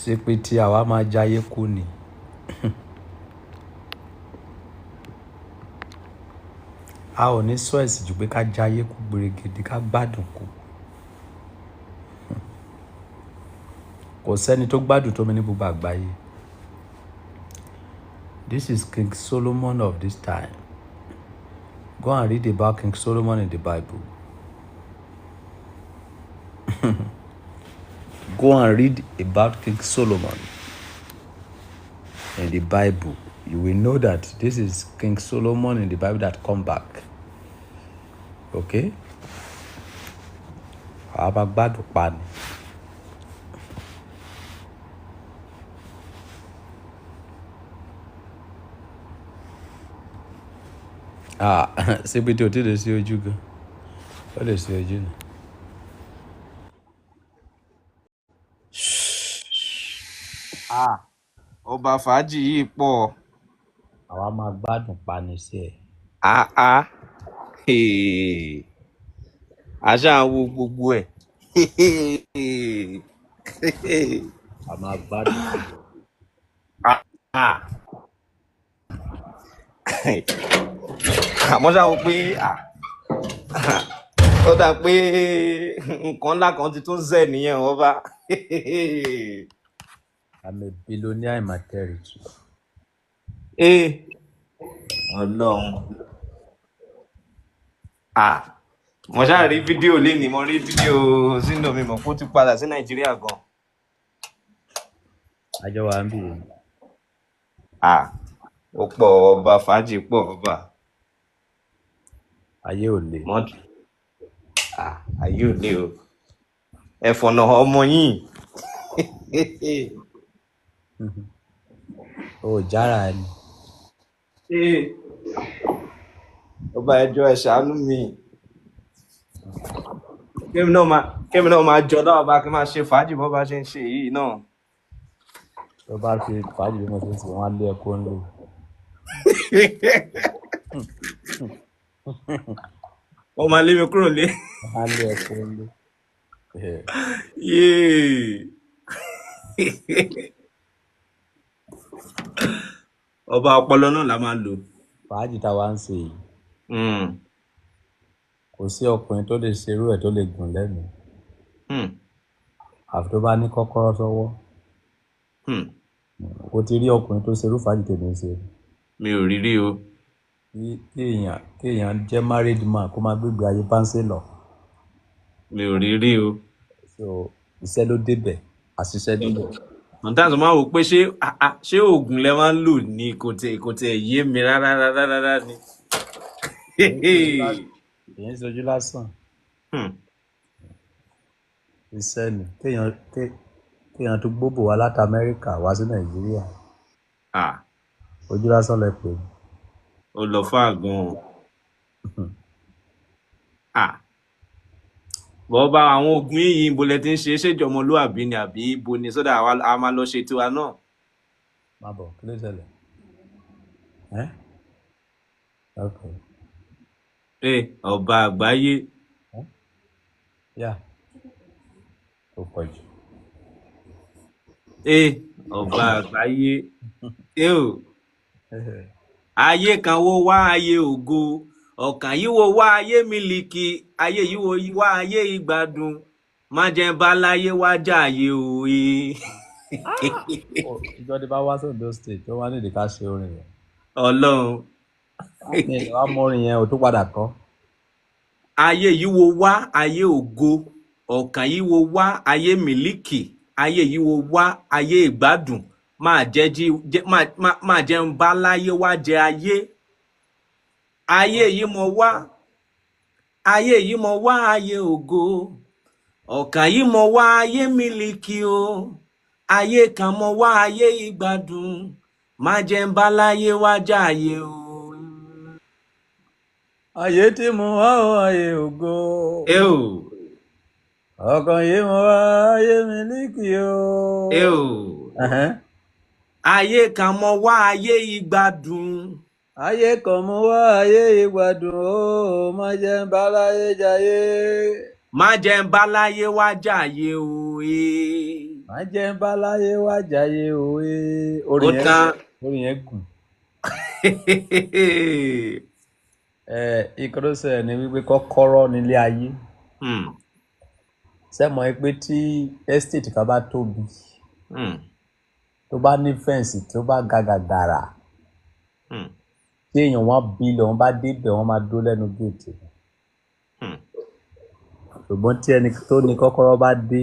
ṣé pé tí àwa máa jayé kú ni. A ò ní sọ ẹ̀sìn jù pé ká jayé kú gbèrègèdè ká gbádùn kú. Kò sẹ́ni tó gbádùn tó mi ní gbogbo àgbáyé. This is King Solomon of this time. Go and read about King Solomon in the Bible. Go and read about King Solomon in the Bible. You will know that this is King Solomon in the Bible that come back. Okay? Abagbadu pan. Síbi tí o ti lè ṣe ojú gan. O lè ṣe ojú ni. Ọba fàájì yìí pọ̀. Àwa máa gbádùn pani sí ẹ̀. Àṣà ń wo gbogbo ẹ̀. A máa gbádùn sí ẹ̀. Àmọ́ ṣá wo pé ó dà pé nǹkan ńlá kan ti tún zẹ̀ nìyẹn ọba. I'm a billionaire in my territory. Ọlọ́run. Mo ṣáà rí fídíò lénìí, mo rí fídíò sínú mi mọ̀ kó ti padà sí Nàìjíríà gan. Àjọ wa ń bì í. Ó pọ̀ ọba fàájì pọ̀ ọba. Ayé ò le. Ayé ò le o. Ẹ fọ̀nà ọmọ yín. O jára ẹni. Ọba ẹjọ́ ẹ ṣàánú mi. Kémi náà máa jọ dáwọ́ bá kí n máa ṣe fàájì bọ́ bá ṣe ń ṣe yìí náà. Tó bá ṣe fàájì bí mo ṣe ń sè wọ́n á lé ẹ̀kọ́ ńlò. Wọ́n máa lé mi kúrò lé. Wọ́n á lé ẹ̀kọ́ ńlò. Ọba ọpọlọ náà la máa lò. Fàájì táwa ń ṣe yìí. Kò sí ọkùnrin tó lè ṣerú ẹ̀ tó lè gùn lẹ́nu. Àfi tó bá ní kọ́kọ́rọ́ sọ́wọ́. O ti rí ọkùnrin tó ṣerú fàájì tèmi ṣe. Mi ò rí rí o. Kéèyàn jẹ́ married man kó máa gbégbé ayé báńsẹ̀ lọ. Mi ò rí rí o. So iṣẹ́ ló débẹ̀, àṣìṣe débẹ̀. Sometimes máa wò pé ṣé oògùn lẹ máa ń lò ní kò tẹ̀ yé mi rárá ni. Èyí ń sojú lásán. Iṣẹ́ ni kéèyàn tó gbóbò wá láti Amẹ́ríkà wá sí Nàìjíríà. Ojú lásán lẹ pè. Ó lọ fà gan-an. Bọ́ọ̀bá àwọn oògùn yìí ibo lẹ ti ń ṣe ṣèjọmọlúàbí ni àbí ibo ni sódà a máa lọ ṣe tiwa náà. Má bọ̀ kí ló ṣẹlẹ̀? Okay. Ọba àgbáyé. Ó pọ̀ jù. Ọba àgbáyé. Ayé kan wo wá ayé ògo. Ọ̀kàn yìí wo wá ayé mílíkì, ayé yìí wo wá ayé ìgbádùn, má jẹ́ bá láyé wá jàyè òye. Ìjọba bá wá sódò state tó wá nídìí ká ṣe orin yẹn. Ọlọ́run. Wá mọ orin yẹn ò tó padà kọ́. Ayé yìí wo wá ayé ògo, ọ̀kàn yìí wo wá ayé mílíkì, ayé yìí wo wá ayé ìgbádùn, má jẹ́ bá láyé wá jẹ ayé. Ayé yìí mo wá ayé ògo, ọ̀kàn yìí mo wá ayé mílíkì o, ayé kan mo wá ayé ìgbádùn, má jẹ́ bá láyé wá jàyè o. Ayé tí mo wá ayé ògo, ọ̀kàn yìí mo wá ayé mílíkì o. Ayé kan mo wá ayé ìgbádùn. Ayé kan mo wá ayé ìgbádùn o, má jẹ́ bá láyé jayé. má jẹ́ ń bá láyé wá jàyé o má jẹ́ ń bá láyé wá jàyé òwe. ó tán. Orin yẹn gùn. Nǹkan tó ṣẹlẹ̀ ni wípé kọ́kọ́rọ́ nílé ayé. Sẹ́mọ̀ ẹ pé tí estate kan bá tóbi tó bá ní fẹ́ǹsì tó bá ga gàgàrà tí èèyàn 1 billion bá débẹ̀ wọ́n máa dúró lẹ́nu géètì. Ṣùgbọ́n tí ẹni tó ní kọ́kọ́rọ́ bá dé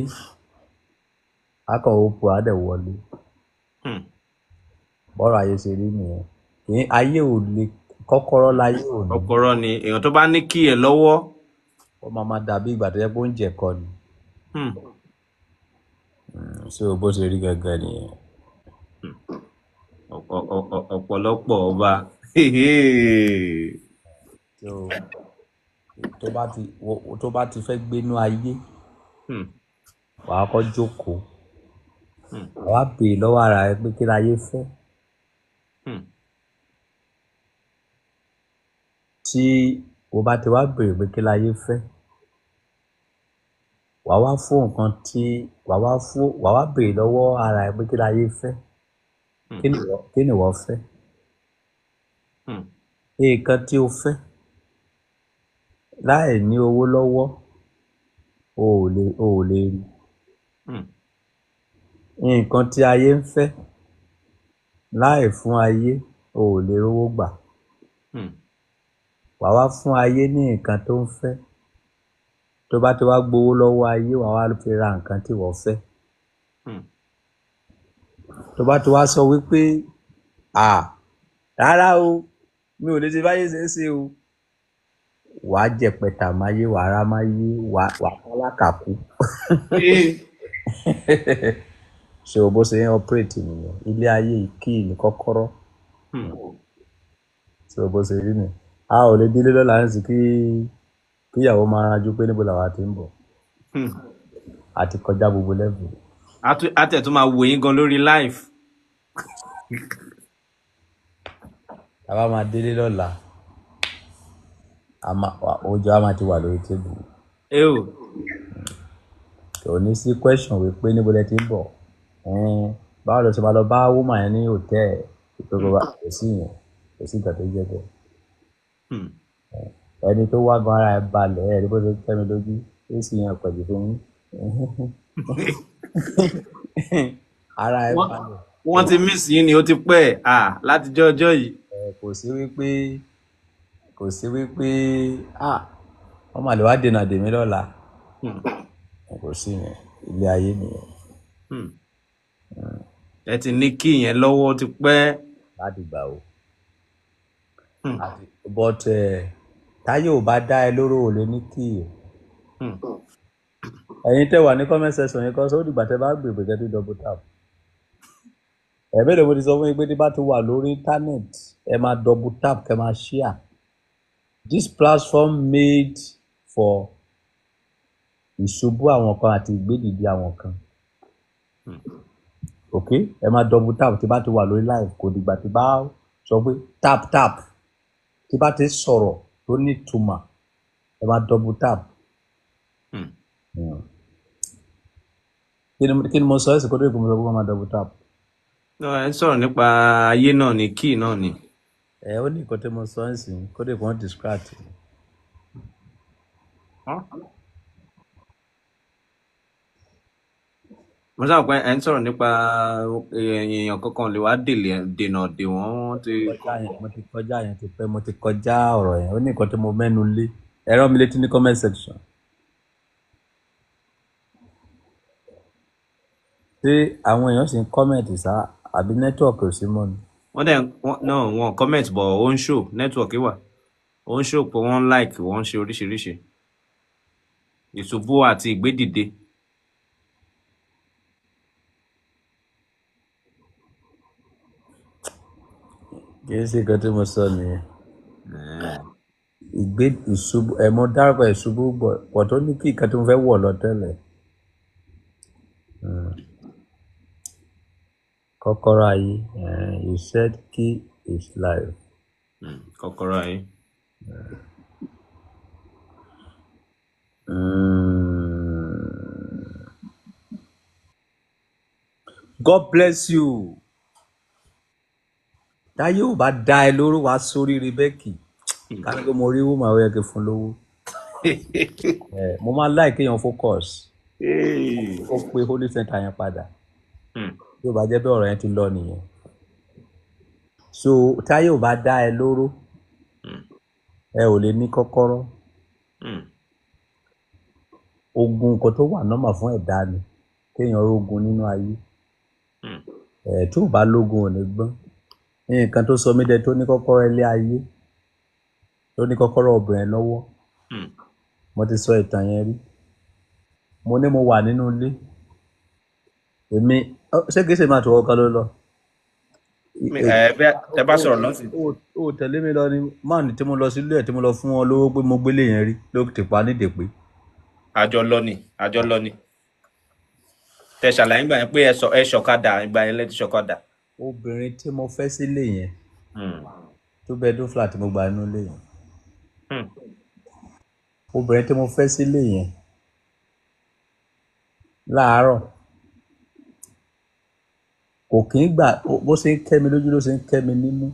akọ̀wé òpó á dẹ̀ wọlé. Bọ́rọ̀ ayé ṣe rí nìyẹn. Ayé ò le kọ́kọ́rọ́ láyé ò ní. Kọ́kọ́rọ́ ni èèyàn tó bá ní kí ẹ lọ́wọ́. Ó máa dàbí ìgbà tó yẹ pé ó ń jẹ̀kọ ni. Ṣé o bó ṣe rí gẹ́gẹ́ nìyẹn. Ọ̀pọ̀lọpọ̀ ọba. Tó bá ti fẹ́ gbénú ayé wàá kọ́ jókòó wàá béèrè lọ́wọ́ ara rẹ pé kí láyé fẹ́. Tí o bá ti wá béèrè pé kí láyé fẹ́ wàá wá fún nǹkan tí wàá wá béèrè lọ́wọ́ ara rẹ pé kí láyé fẹ́. Kí ni ìwọ fẹ́? Nǹkan tí o fẹ́ láì ní owó lọ́wọ́ o ò lè rí. Nǹkan tí ayé ń fẹ́ láì fún ayé o ò lè rówó gbà. Wàá wá fún ayé ní nǹkan tó ń fẹ́. Tó bá ti wá gbowó lọ́wọ́ ayé wàá wá fi ra nǹkan tí ìwọ fẹ́. Tó bá ti wá sọ wípé rárá o mi ò lè ṣe báyé ṣe é ṣe o wàá jẹpẹtà máyé wàá rá máyé wàá kálákàkú. Ṣé o bó ṣe ń operate nìyẹn. Ilé ayé kí ní kọ́kọ́rọ́. Ṣé o bó ṣe rí nìyẹn. A ò lè délé lọ́la ń sì kí ìyàwó máa rájú pé níbo làwa ti ń bọ̀. A ti kọjá gbogbo level. A tẹ̀ tún máa wò yín gan lórí live. Àwa máa délé lọ́la oúnjẹ wa máa ti wà lórí tébù. Kò ní sí question wípé níbo lẹ ti ń bọ̀. Báwo lọ ṣe máa lọ bá woman yẹn ní hòtẹ́ẹ̀lì ìpéjọba bá kò sí yẹn kò sí ìgbà tó jẹ́ bẹ́ẹ̀. Ẹni tó wá gan ara ẹ̀ balẹ̀ ẹ̀rí bó ṣe tẹ́ mi lójú ó sì yàn pẹ̀lú fún yín. Ara ẹ̀ balẹ̀. Wọ́n ti miss yín ni ó ti pẹ́ láti jọ́ ọjọ́ yìí. Kò sí wípé wọ́n máa lè wá dènà dèmí lọ́la. Kò sí yẹn ilé ayé nìyẹn. Ẹ ti ní kí yẹn lọ́wọ́ ti pẹ́. Láti gbà o. But táyé ò bá dá ẹ lóró ò lè ní kí o. Ẹ̀yin tẹ́ wà ní comment section yẹn kan sọ ó dìgbà tẹ́ bá gbègbè kẹ́ tó double tap. Ẹ̀mẹ́lẹ̀ mo ti sọ fún yín pé tí bá ti wà lórí internet ẹ máa double tap kẹ́ máa share. This platform made for ìṣubú àwọn kan àti ìgbédìde àwọn kan. Ok ẹ máa double tap tí bá ti wà lórí live kò dìgbà tí bá sọ pé tap tí bá ti sọ̀rọ̀ tó ní ìtumọ̀ ẹ máa double tap. Kí ni mo sọ ẹ̀sìn kó tó ìkó mo sọ pé wọ́n máa double tap. Ẹ sọ̀rọ̀ nípa ayé náà ni key náà ni. Ó ní nǹkan tí mo sọ ẹ̀sìn kó tó ìkó wọn distract. Mo sábà pé ẹ ń sọ̀rọ̀ nípa èèyàn kankan lè wá dènà dè wọ́n. Mo ti kọjá yẹn ti pẹ́ mo ti kọjá ọ̀rọ̀ yẹn ó ní nǹkan tí mo mẹ́nu lé ẹ rán mi létí ní comment section. Ṣé àwọn èèyàn sì ń comment sá àbí network ò sí mọ́ ni. Wọ́n comment bọ̀ ó ń show network wà ó ń show pé wọ́n like wọ́n ṣe oríṣiríṣi ìṣubú àti ìgbédìde. Kì í ṣe nǹkan tí mo sọ nìyẹn. Ìṣubú mo dárúkọ ìṣubú pọ̀ tó ní kí nǹkan tí mo fẹ́ wọ̀ lọ tẹ́lẹ̀. Kọ́kọ́rọ́ ayé you said key is life. Kọ́kọ́rọ́ ayé. God bless you. Táyé ò bá dá ẹ lóró wá sórí Rebeki. Ká ní pé mo rí wúmọ̀ àwọn ẹ̀kẹ́ fún lówó. Mo máa láì kéèyàn focus. Ó pe Holy Center yẹn padà. Tí ò bá jẹ́ pé ọ̀rọ̀ yẹn ti lọ nìyẹn. So táyé ò bá dá ẹ lóró, ẹ ò lè ní kọ́kọ́rọ́. Ogun nǹkan tó wà nọ́mà fún ẹ̀dá ni kéèyàn rógun nínú ayé. Tí ò bá lógun ò ní gbọ́n. Nǹkan tó sọ mí dẹ tó ní kọ́kọ́rọ́ ilé ayé, tó ní kọ́kọ́rọ́ obìnrin lọ́wọ́. Mo ti sọ ìtàn yẹn rí. Mo ní mo wà nínú ilé. Èmi ṣé kìí ṣe máa tó ọkọ ló lọ? Tẹ bá sọ̀rọ̀ lọ́sìn. Ó tẹ̀lé mi lọ ni máàní tí mo lọ sí ilé ẹ̀ tí mo lọ fún wọn lówó pé mo gbélé yẹn rí ló ti pa nídèpé. Àjọ lọ ni. Tẹ ṣàlàyé ìgbà yẹn pé ẹ ṣọ̀kadà ìgbà yẹn lẹ́ti ṣọ̀kadà. Obìnrin tí mo fẹ́ sílé yẹn, two bedroom flat mo gbà nínú ilé yẹn. Obìnrin tí mo fẹ́ sílé yẹn láàárọ̀ kò kí ń gbà bó ṣe ń kẹ́ mi lójú ló ṣe ń kẹ́ mi nímú.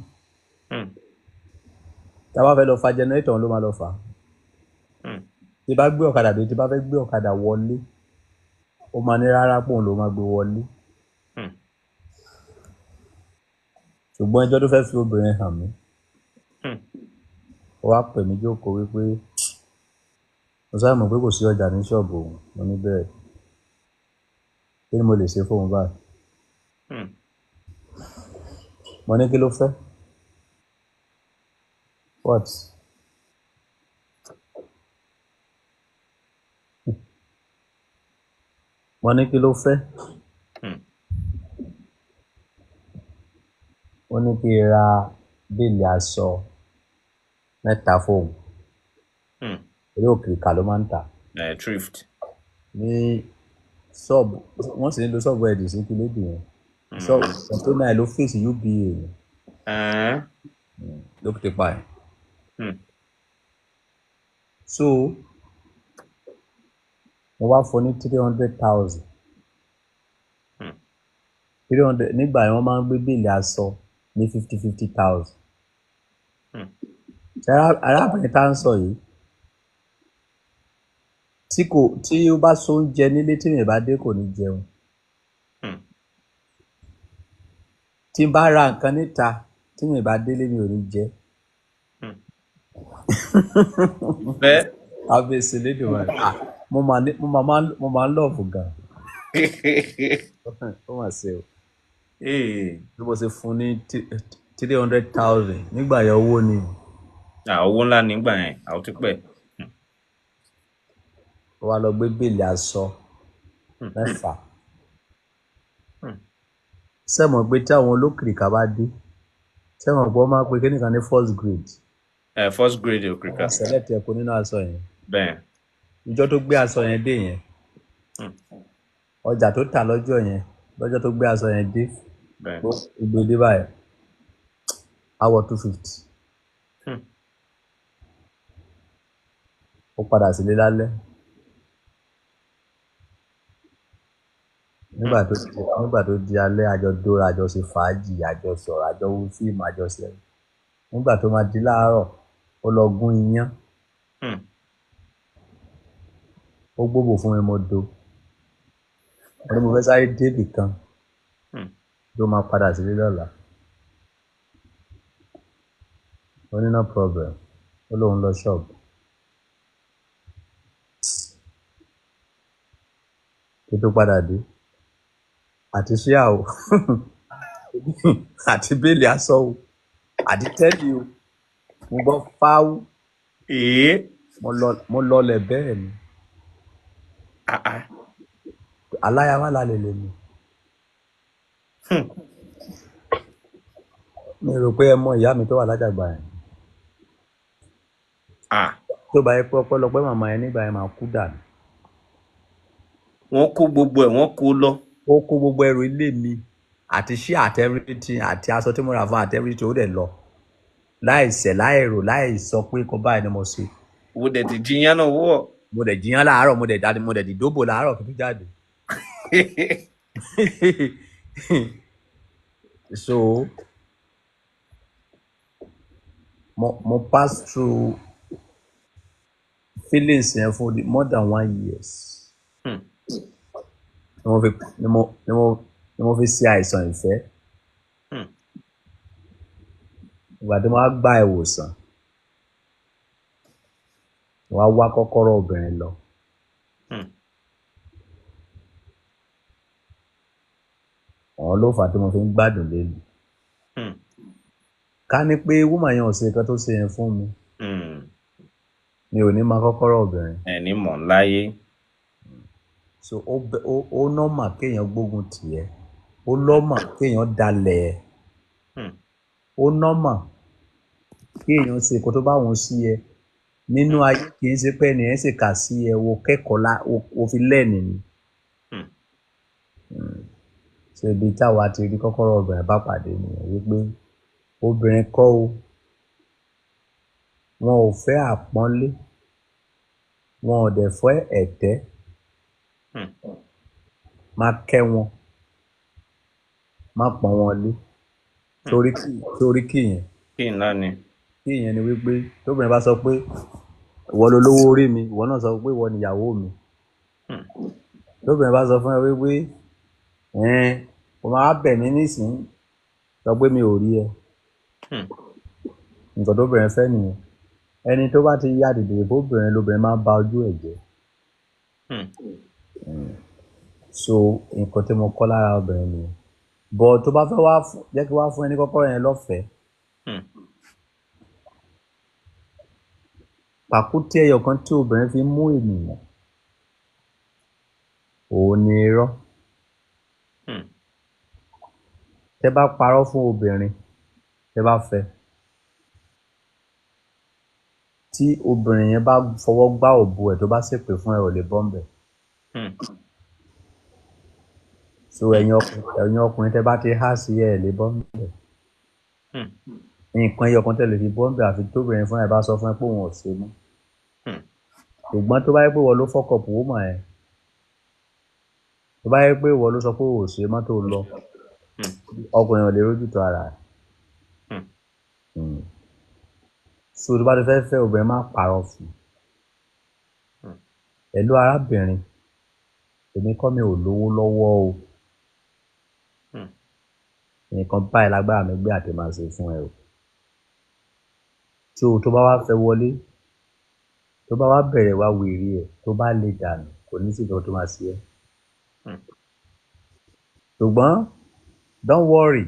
Tá a bá fẹ́ lọ fa generator ló máa lọ fà. Tí bá gbé ọ̀kadà dé, tí bá fẹ́ gbé ọ̀kadà wọlé, ó máa ní rárá pòun ló máa gbé wọlé. Ṣùgbọ́n ẹjọ́ tó fẹ́ fi obìnrin hàn mí. Ó wá pè mí jókòó wípé mo sáré mọ̀ pé kò sí ọjà ní ṣọ́ọ̀bù òun. Mo ní bẹ́ẹ̀. Kí ni mo lè ṣe fóun báyìí? Mo ní kí ló fẹ́? What? Mo ní kí ló fẹ́? Ó ní kí n ra bíìlì aṣọ 3 fóun. Eré òkìrìkà ló máa ń tà. Thrift. Ní ṣọ́ọ̀bù wọ́n sì ń lo ṣọ́ọ̀bù ẹ̀dì sí kí lédè yẹn. Ṣọ́ọ̀bù tó náà ló fèsì UBA ló ti pa ẹ̀. So mo wá fún ní 300,000. 300 nígbà yẹn wọ́n máa ń gbé bíìlì aṣọ ní 50,000. Arábìnrin tá ń sọ yìí tí ó bá so oúnjẹ nílé tí mi bá dé kò ní jẹun. Tí n bá ra nǹkan níta tí mi bá délé mi ò ní jẹ. Bẹ́ẹ̀. Abèsè lédè wa. Mo máa ń lọ́ọ̀bù gan. Ó mà ṣe o. Bí mo ṣe fún ní 300,000 nígbà yẹn owó ni. Owó ńlá nígbà yẹn àwọn ti pẹ́. Ó wá lọ gbé bíìlì aṣọ 4. Sẹ́mọ̀ pé tí àwọn olókìrìkà bá dé, sẹ́mọ̀ pé wọ́n máa ń pe kíníkan ní first grade. First grade òkìrìkà. Select ẹ̀kọ́ nínú aṣọ yẹn. Bẹ́ẹ̀. Ìjọ́ tó gbé aṣọ yẹn dé yẹn. Ọjà tó tà lọ́jọ́ yẹn lọ́jọ́ tó gbé aṣọ yẹn dé. Ìgbèdé báyìí. Àwọ̀ 250. Ó padà sílé lálẹ́. Nígbà tó di alẹ́ àjọ dóra àjọ ṣe fàájì àjọ sọ̀rọ̀ àjọ wo fíìmù àjọ ṣe. Nígbà tó máa di láàárọ̀ ó lọ gún iyán. Ó gbóbò fún mi mo do. Ẹni mo fẹ́ sáré débì kan tó máa padà sílé lọ́la. Ó ní no problem. Ó lóun lọ ṣọ́ọ̀bù. Kí tó padà dé. Àti ṣíà o àti bíìlì aṣọ o àti tẹ́lì o mo gbọ́ fáwú mo lọlẹ̀ bẹ́ẹ̀ ni aláyàwá lálẹ́ lè mi. Mi rò pé ẹ mọ ìyá mi tó wà lájàgbà yẹn. Tó bá yẹ pé ọpẹ́lọpẹ́ màmá yẹn nígbà yẹn máa kú dànù. Wọ́n kó gbogbo ẹ̀ wọ́n kó lọ. Ó kó gbogbo ẹrù ilé mi àti ṣí àti everything àti aṣọ tí mo rà fún àti everything ó dẹ̀ lọ láìṣẹ̀ láìrò láìsọ pé kó báyìí ni mo ṣe. Mo dẹ̀ ti jiyàn náà wọ̀. Mo dẹ̀ jiyàn láàárọ̀ mo dẹ̀ di dóbò láàárọ̀ kí n tó jáde. So mo pass through feelings yẹn for more than 1 year. Hmm. Ni mo fi ṣe àìsàn ìfẹ́. Hmm. Ìgbà tí mo wá gba ìwòsàn, mo wá wá kọ́kọ́rọ́ obìnrin lọ. Hmm. Àwọn ló fà á tí mo fi ń gbádùn lélẹ̀. Hmm. Ká ní pé woman yẹn ò ṣe nǹkan tó ṣe yẹn fún mi, Hmm. mi ò ní máa kọ́kọ́rọ́ obìnrin. Ẹni mọ̀ láyé. So ó nọ́mà kéèyàn gbógun tì ẹ́, ó nọ́mà kéèyàn dalẹ̀ ẹ́, Hmm. ó nọ́mà kéèyàn ṣe nǹkan tó bá wọn sí ẹ nínú ayé. Kì í ṣe pé ẹni ẹ̀ ń ṣèkà sí ẹ, wo kẹ́kọ̀ọ́ wo fi lẹ́ẹ̀nì ni. Hmm. So ibi táwa ti rí kọ́kọ́rọ́ obìnrin bá pàdé nìyẹn, wípé obìnrin kọ́ o, wọn ò fẹ́ àpọ́nlé, wọn ò dẹ̀ fẹ́ ẹ̀tẹ́. Hmm. Má kẹ́ wọn, má pọ́n wọn lé. Torí kí yẹn Kí ńlá ni. kí ìyẹn ni wípé tóbìnrin bá sọ pé ìwọ ló lówó orí mi, ìwọ náà sọ pé ìwọ nìyàwó mi. Hmm. Tóbìnrin bá sọ fún ẹ wípé o máa bẹ̀ mí nísìnyí, sọ pé mi ò rí ẹ. Hmm. Nǹkan tóbìnrin fẹ́ nìyẹn. Ẹni tó bá ti yá dìde fóbìnrin lóbìnrin máa ń ba ojú ẹ̀ jẹ́. Hmm. So nǹkan tí mo kọ́ lára obìnrin nìyẹn. But tó bá fẹ́ jẹ́ kí wá fún ẹni kọ́kọ́rọ́ yẹn lọ́fẹ̀ẹ́. Hmm. Pàkúté ẹyọ kan tí obìnrin fi mú ènìyàn, òun ni irọ́. Hmm. Tẹ́ bá parọ́ fún obìnrin, tẹ́ bá fẹ́, tí obìnrin yẹn bá fọwọ́ gbá òbú ẹ̀ tó bá ṣépè fún ẹ, ò lè bọ́ ńbẹ̀. Hmm. So ẹ̀yin ọkùnrin tẹ́ bá ti há sí ẹ lè bọ́ ńbẹ̀. Hmm. Nǹkan ẹyọ kan tẹ́ lè fi bọ́ ńbẹ̀ àfi tóbìnrin fún ẹ bá sọ fún ẹ pé òun ò ṣe mọ́. Hmm. Ṣùgbọ́n tó bá yẹ pé wọ́n ló fọ́kọ̀pù woman ẹ̀, tó bá yẹ pé wọ́n ló sọ pé ò ṣe mọ́ tó lọ, ọkùnrin ò lè rójú tó ara ẹ̀. So tó bá ti fẹ́ obìnrin, má parọ́ fún un. Pẹ̀lú arábìnrin, èmi kọ́ mi ò lówó lọ́wọ́ o. Nǹkan báyìí lágbára mi gbé àti máa ṣe fún ẹ o. So tó bá wá fẹ́ wọlé, tó bá wá bẹ̀rẹ̀ wá wèrè ẹ̀, tó bá lè dànù, kò ní sí nǹkan tó máa ṣe ẹ́. Ṣùgbọ́n don't worry,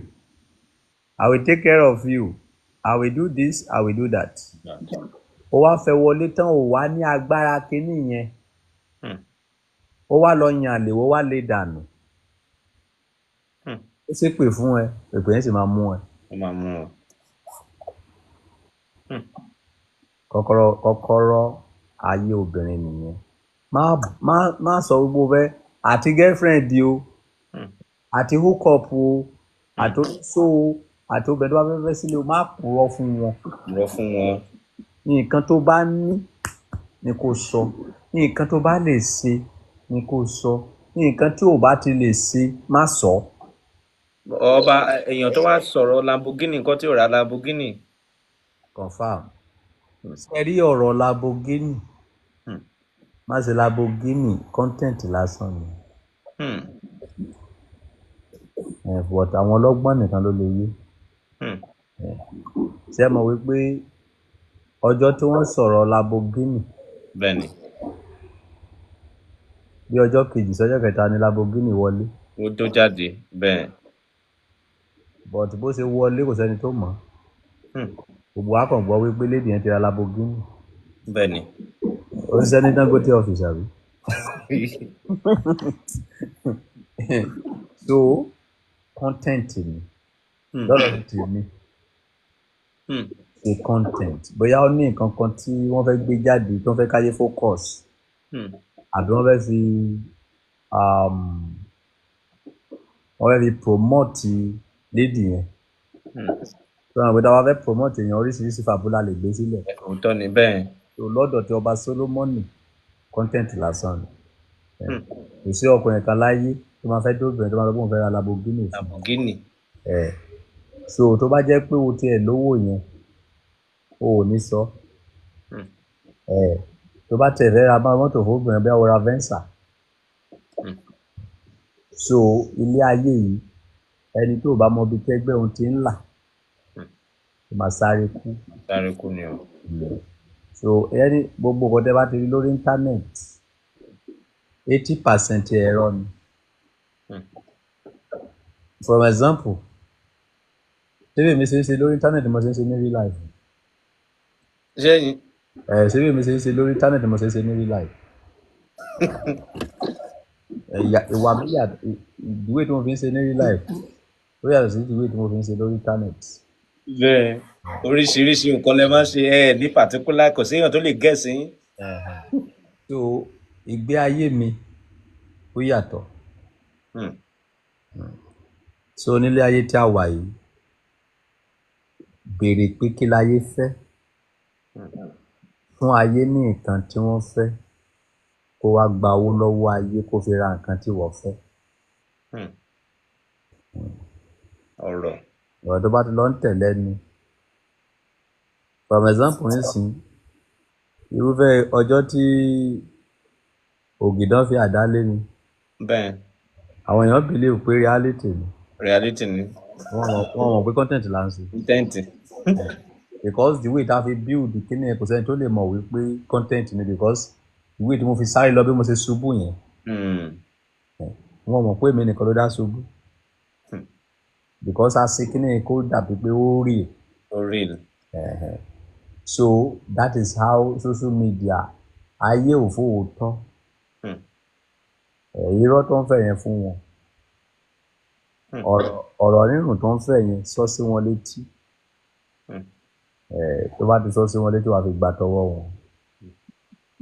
I will take care of you, I will do this, I will do that. Ó wá fẹ́ wọlé tán, ò wá ní agbára kíní yẹn. Ó wá lọ yàn àlè, ó wá lè dànù. Ó ṣépè fún ẹ, èpè yẹn sì máa mú ẹ. Ó máa mú ọ. Kọ́kọ́rọ́ ayé obìnrin nìyẹn. Má sọ gbogbo fẹ́ àti girlfriend o, àti hook up o, àti oníṣó o, àti obìnrin tó bá fẹ́ sílé o, má purọ́ fún wọn. Purọ́ fún wọn. Nǹkan tó bá ní ni kò sọ, nǹkan tó bá lè ṣe ni kò sọ, nǹkan tí ò bá ti lè ṣe má sọ. Ọba èèyàn tó wá sọ̀rọ̀ Lamborghini, nǹkan tí ò ra Lamborghini. Confirm. Ṣé rí ọ̀rọ̀ Lamborghini? Má ṣe Lamborghini, content lásán ni. But àwọn ọlọ́gbọ́n nìkan ló lè yé. Ṣé ẹ mọ̀ wípé ọjọ́ tí wọ́n sọ̀rọ̀ Lamborghini, bẹ́ẹ̀ni, bí ọjọ́ kejì sọ́jọ́ kẹta ni Lamborghini wọlé. Ó tó jáde bẹ́ẹ̀. But bó ṣe wọlé kò sẹ́ni tó mọ̀. Gbogbo wa kàn gbọ́ wípé lady yẹn ti ra Lamborghini. Bẹ́ẹ̀ni. Ó ṣiṣẹ́ ní Dangote office àbí? So content ni lọ́dọ̀ ti mi. Ṣe content. Bóyá ó ní nǹkan kan tí wọ́n fẹ́ gbé jáde tí wọ́n fẹ́ káyé focus. Àbí wọ́n fẹ́ fi promote lady yẹn. So àwọn ìgbésẹ̀ wa fẹ́ promote èèyàn oríṣiríṣi fàbúlà lè gbé sílẹ̀. Òótọ́ ni bẹ́ẹ̀. So lọ́dọ̀ tí ọba Solomoni content lásán ni. Kò sí ọkùnrin kan láyé tó máa fẹ́ dóbìnrin tó máa lọ bóun fẹ́ ra Lamborghini fún. Lamborghini. So tó bá jẹ́ pé o tiẹ̀ lówó yẹn o ò ní sọ. Tó bá tẹ̀ fẹ́ ra mọ́tò fún obìnrin bí wọ́n ra Venza. So ilé ayé yìí ẹni tó bá mọ ibi tẹ́gbẹ́ ohun ti ń là tó máa sáré kú. Sáré kú ni o. So ẹni gbogbo nǹkan tẹ́ bá ti rí lórí íńtánẹ́ẹ̀tì 80% ẹ̀rọ ni. For example, ṣébí mi ṣe ń ṣe lórí íńtánẹ́ẹ̀tì mo ṣe ń ṣe ní real life. Ṣẹ́yìn. Ṣébí mi ṣe ń ṣe lórí íńtánẹ́ẹ̀tì mo ṣe ń ṣe ní real life. Ìwà mi yàtọ̀, ìwé tí mo fi ń ṣe ní real life ó yàtọ̀ sí ìwé tí mo fi ń ṣe lórí íńtánẹ́ẹ̀tì. Bẹ́ẹ̀ oríṣiríṣi nǹkan lẹ máa ń ṣe ní particular kò séèyàn tó lè gẹ̀ẹ́sì yín. So ìgbé ayé mi ó yàtọ̀. So nílé ayé tí a wà yìí béèrè pé kí láyé fẹ́ fún ayé ní nǹkan tí wọ́n fẹ́ kó wá gba owó lọ́wọ́ ayé kó fi ra nǹkan tí wọ́n fẹ́. ọ̀rọ̀ tó bá ti lọ ń tẹ̀lé ni. For example nísìnyí irúfẹ́ ọjọ́ tí Ògìdán fi àdá lé mi. Bẹ́ẹ̀. Àwọn èèyàn believe pé reality ni. Reality ni. Wọ́n mọ̀ pé content là ń ṣe. Content. Because the way tá a fi build kíní ẹ̀ kò sẹ́ni tó lè mọ̀ wípé content ni because the way tí mo fi sáré lọ bí mo ṣe ṣubú yẹn. Wọ́n mọ̀ pé èmi nìkan ló dá ṣubú. Because a ṣe kíní kó dàbí pé ó real. Ó real. So that is how social media ayé ò fòótọ́. Irọ́ tó ń fẹ́ yẹn fún wọn. Ọ̀rọ̀ rírùn tó ń fẹ́ yẹn sọ sí wọn létí. Tó bá ti sọ sí wọn létí wàá fi gbà tọwọ́ wọn.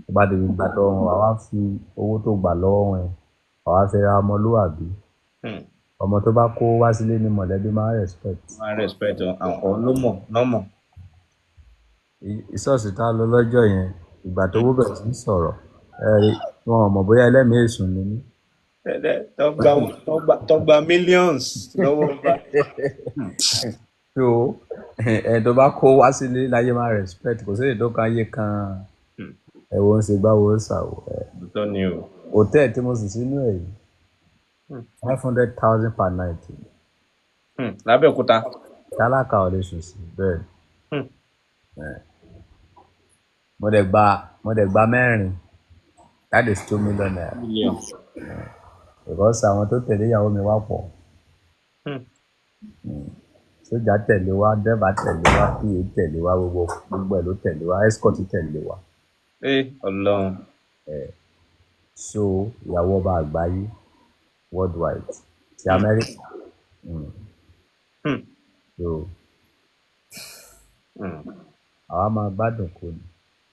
Tó bá ti fi gbà tọwọ́ wọn wàá fi owó tó gbà lọ́wọ́ wọn wàá fi ra ọmọlúwàbí. Ọmọ tó bá kó wá sílé ní mọ̀lẹ́bí máa respect. Máa respect àwọn ló mọ̀ lọ́mọ̀. Ìṣọ́ọ̀ṣì tá a lọ lọ́jọ́ yẹn ìgbà tó wó bẹ̀rẹ̀ sí sọ̀rọ̀ wọn ò mọ̀ bóyá ẹlẹ́mìí èṣù ni mí. Tọ́gbà millions lọ́wọ́ bá. So tó bá kó wá sílé láyé máa respect kò sí èdè tó kan ayé kan ẹ̀wọ̀n ṣe gbáwo ṣàwọ̀. Hòtẹ́ẹ̀lì tí mo sì sínú ẹ̀ yìí 500,000 per night. Lábẹ́òkúta. Tálákà ò lè sùn sí bẹ́ẹ̀. Mo dẹ̀ gba mẹ́rin. That is 2 million naira. Because àwọn tó tẹ̀lé ìyàwó mi wá pọ̀. Sójà tẹ̀lé wa, dẹ́bà tẹ̀lé wa, PA tẹ̀lé wa, gbogbo ẹ̀ ló tẹ̀lé wa, escort tẹ̀lé wa. Ọlọ́run. So ìyàwó ọba àgbáyé worldwide ti Amẹ́ríkà. So àwa máa gbádùn kò ní.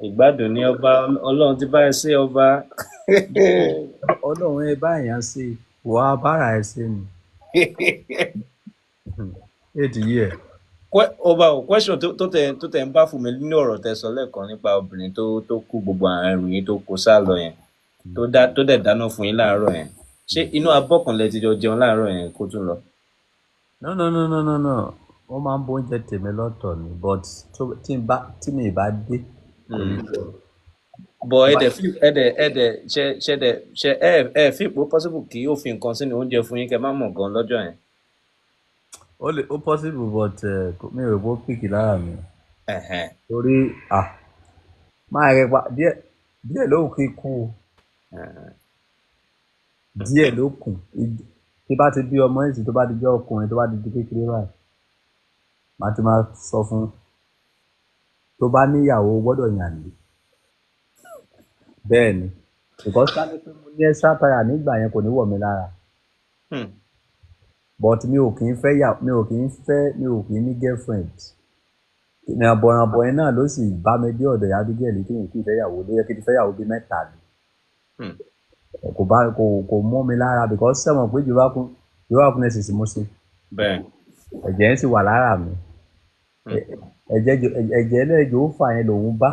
Ìgbádùn ni ọba Ọlọ́run ti bá ẹ ṣe ọba. Ọlọ́run ẹ bá èèyàn ṣe wà á bára ẹ ṣe ni. 8 years. Ọba ò question tó tẹ̀ ń bá fún mi nínú ọ̀rọ̀ tẹ́ sọ lẹ́ẹ̀kan nípa obìnrin tó kú gbogbo àwọn ẹrù yín tó kó sá lọ yẹn tó dẹ̀ dáná fún yín láàárọ̀ yẹn ṣé inú abọ́ kan lẹ ti jọ jẹun láàárọ̀ yẹn kó tún lọ. No. Wọ́n máa ń bó oúnjẹ tèmi lọ́tọ̀ ni but tí mi ì bá dé. Bọ̀ ẹ fi ipò possible kí ó fi nǹkan sínú oúnjẹ fún yín kẹ́ má mọ̀ gan lọ́jọ́ yẹn. Ó possible but mi ò bó pìkì lára mi. Torí máa rẹ pa díẹ̀ ló kù ikú díẹ̀ ló kù tí bá ti bí ọmọ èsì tó bá ti jẹ́ ọkùnrin tó bá ti di kékeré báyìí màá ti máa sọ fún tó bá níyàwó gbọ́dọ̀ yàn lé bẹ́ẹ̀ ni because ká ní pé mo ní extra tire nígbà yẹn kò ní wọ̀ mí lára but mi ò kì í ní girlfriend ní àbọ̀rànbọ̀ yẹn náà ló sì bá mi dé ọ̀dọ̀ Abigail tí mi kì í fẹ́yàwó ló yẹ kí n fẹ́yàwó bíi 3 ni kò mọ́ mi lára because sẹ́wọ̀n pé Jehovah Witnesses mo ṣe ẹ̀jẹ̀ yẹn sì wà lára mi ẹ̀jẹ̀ ẹlẹ́jọ̀ ó fà yẹn lòun bá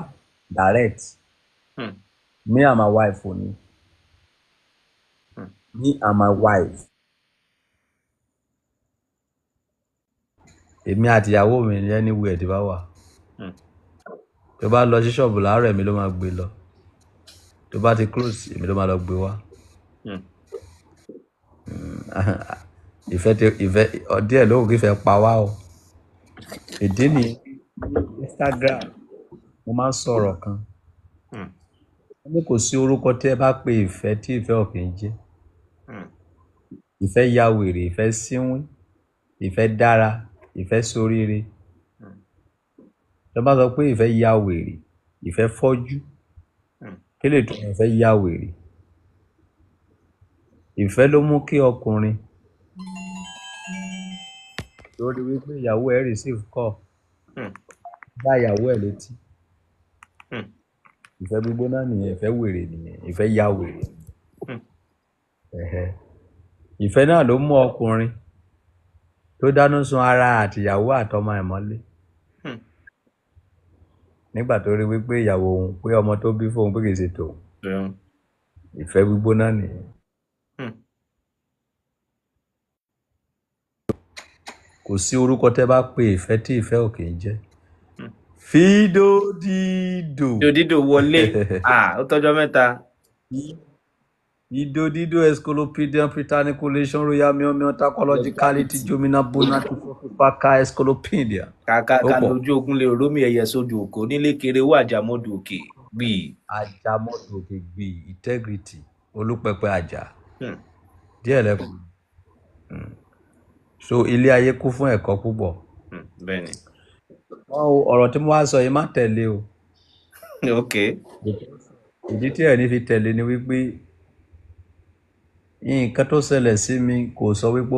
direct me and my wife ò ní Me and my wife. Èmi àti ìyàwó mi ní anywhere tí bá wà. Tó bá lọ sí ṣọ́ọ̀bù láàárọ̀ èmi ló máa gbé lọ. Tó bá ti close èmi ló máa lọ gbé wá. Ìfẹ́ díẹ̀ ló kù kí ìfẹ́ pa wá o. Ìdí nìyí Instagram mo máa ń sọ̀rọ̀ kan. Wọ́n ní kò sí orúkọ tí ẹ bá pe ìfẹ́ tí ìfẹ́ ò kì í jẹ́. Ìfẹ́ ya wèrè, ìfẹ́ síwín, ìfẹ́ dára, ìfẹ́ ṣoríire. Tó bá sọ pé ìfẹ́ ya wèrè, ìfẹ́ fọ́jú, kí lè tún ìfẹ́ ya wèrè? Ìfẹ́ ló mú kí ọkùnrin lórí wípé ìyàwó ẹ̀ receive call bá ìyàwó ẹ̀ létí. Ìfẹ́ gbígbóná nìyẹn, ìfẹ́ wèrè nìyẹn, ìfẹ́ ya wèrè. Ìfẹ́ náà ló mú ọkùnrin tó dáná sun ara àtìyàwó àtọmọ ẹ̀ mọ́lé. Nígbà tó rí wípé ìyàwó òun pé ọmọ tó bí fóun pé kìí ṣe tòun. Ìfẹ́ gbígbóná nìyẹn. Kò sí orúkọ tẹ́ bá pe ìfẹ́ tí ìfẹ́ ò kì í jẹ́. Fídòdídò. Dídò wọlé. Ó tọ́jọ́ mẹ́ta. Idodido escolopidian pretaniculation royal miomion tacologicality jomina bona paka escolopidia. Kàkà lójú ogun lè rómi ẹyẹ sójú òkò nílé kéré owó àjàmọ́dù òkè gbì. Àjàmọ́dù òkè gbì integrity olúpẹpẹ àjà. Díẹ̀ lẹ́kùn. So ilé ayé kún fún ẹ̀kọ́ púpọ̀. Bẹ́ẹ̀ni. Ọ̀rọ̀ tí mo wá sọ yìí má tẹ̀lé o. Ok. Ìdí tí ẹ̀ ní fi tẹ̀lé ni wípé nǹkan tó ṣẹlẹ̀ sí mi kò sọ wípé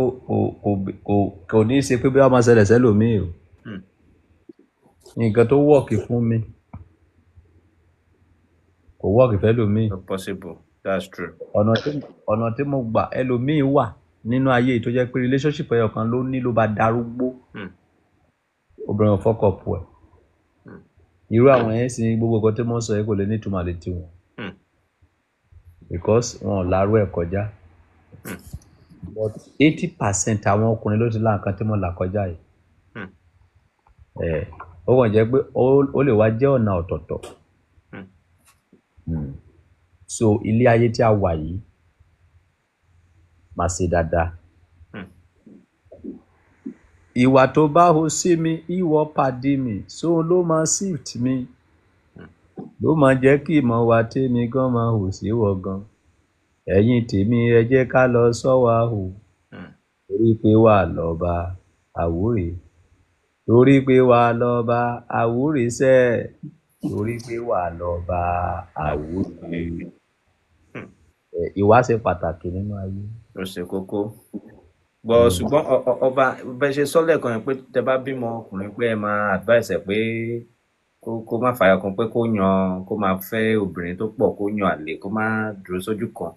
kò ní í ṣe pé bí wọ́n máa ṣẹlẹ̀ sẹ́lòmíì o. Nǹkan tó wọ́ọ̀kì fún mi kò wọ́ọ̀kì fẹ́lòmíì. Not possible. That's true. Ọ̀nà tí mo gbà ẹlòmíì wà nínú ayé yìí tó jẹ́ pé relationship ẹyọ kan ló ní ló bá darúgbó. Obìnrin ò fọ́kọ̀ pọ̀ ẹ̀. Irú àwọn yẹn sì gbogbo nǹkan tí mo sọ yìí kò lè ní ìtumọ̀ létí wọn. Because wọn ò lárú ẹ̀ kọjá. But 80% àwọn ọkùnrin ló ti lá nǹkan tí mo là kọjá yìí. Ó kàn jẹ́ pé ó lè wá jẹ́ ọ̀nà ọ̀tọ̀ọ̀tọ̀. So ilé ayé tí a wà yìí máa ṣe dáadáa. Ìwà tó bá hù sí mi ìwọ pàdé mi sóun ló máa sift mi ló máa jẹ́ kí ìmọ̀ wa tèmi gan máa hù sí wọ gan. Ẹ̀yin tèmi ẹ jẹ́ ká lọ sọ́wọ́ hù torí pé wà lọ́ba àwúrè torí pé wà lọ́ba àwúrè sẹ́ torí pé wà lọ́ba àwúrè. Ìwà ṣe pàtàkì nínú ayé. Ó ṣe kókó. Ṣùgbọ́n ọba bẹ́ẹ̀ ṣe sọ́lẹ̀ kan yẹn pé tẹ bá bímọ ọkùnrin pé ẹ máa advice ẹ̀ pé kó má fàyà kan pé kó máa fẹ́ obìnrin tó pọ̀ kó yan àlè kó má dúró sójú kan.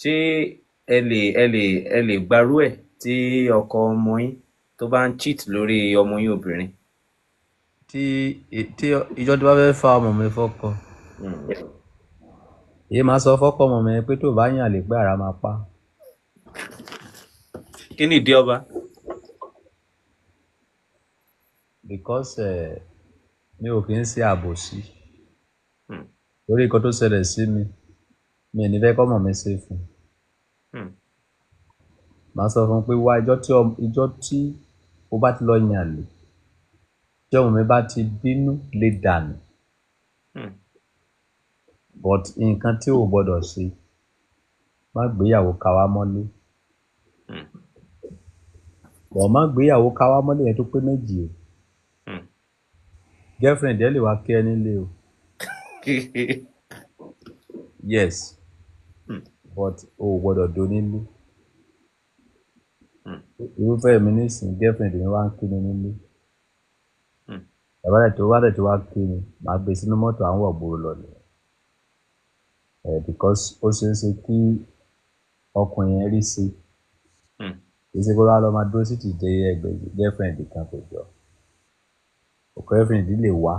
Ṣé ẹ lè gbarú ẹ̀ tí ọkọ ọmọ yín tó bá ń cheat lórí ọmọ yín obìnrin? Tí ìjọ tó bá fẹ́ fa ọmọ mi fọ́kọ èyí máa sọ fọ́kọ ọmọ mi pé tó bá yàn lè pé ara máa pa. Kí ni ìdí ọba? Because mi ò kì í ṣe àbòsí lórí nǹkan tó ṣẹlẹ̀ sí mi mi ò ní fẹ́ kọ́mọ mi ṣe fún. Màá sọ fún un pé wá ìjọ tí o bá ti lọ yàn lè tí ọmọ mi bá ti bínú lè dànù. But nǹkan tí o gbọ́dọ̀ ṣe má gbéyàwó káwá mọ́lé. Bọ̀ má gbéyàwó káwá mọ́lé yẹn tó pé méjì o. Girlfriend ẹ lè wá kí ẹ nílé o. Yes. But o gbọ́dọ̀ do nílé. Irúfẹ́ mi nísìnyí girlfriend mi wá ń kí mi nílé. Bàbá rẹ̀ tó wá kí mi màá gbé sínú mọ́tò àwọn ọ̀gbọ̀rọ̀ lọ nìyẹn. Because ó ṣeé ṣe kí ọkùnrin yẹn rí sí kì í ṣe kó lọ máa dúró sí ti dé ẹgbẹ́ girlfriend kan kò jọ. Girlfriend lè wá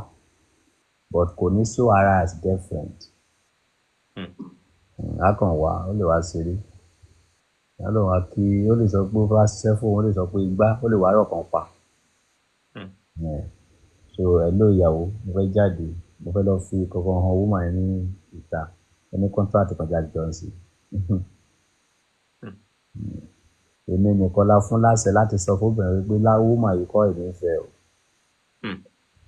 but kò ní show ara as girlfriend. A kàn wá ó lè wá ṣeré yálò wá kí ó lè sọ pé ó bá ṣiṣẹ́ fún òun ó lè sọ pé igbá ó lè wárọ̀ kan pa. So ẹ ló ìyàwó mo fẹ́ jáde mo fẹ́ lọ fi kankan han woman yẹn ní ìta ẹni contract kan jáde jọ sí. Èmi nìkan la fún láṣẹ láti sọ fóbìnrin pé woman yìí kọ́ èmi ń fẹ́ o.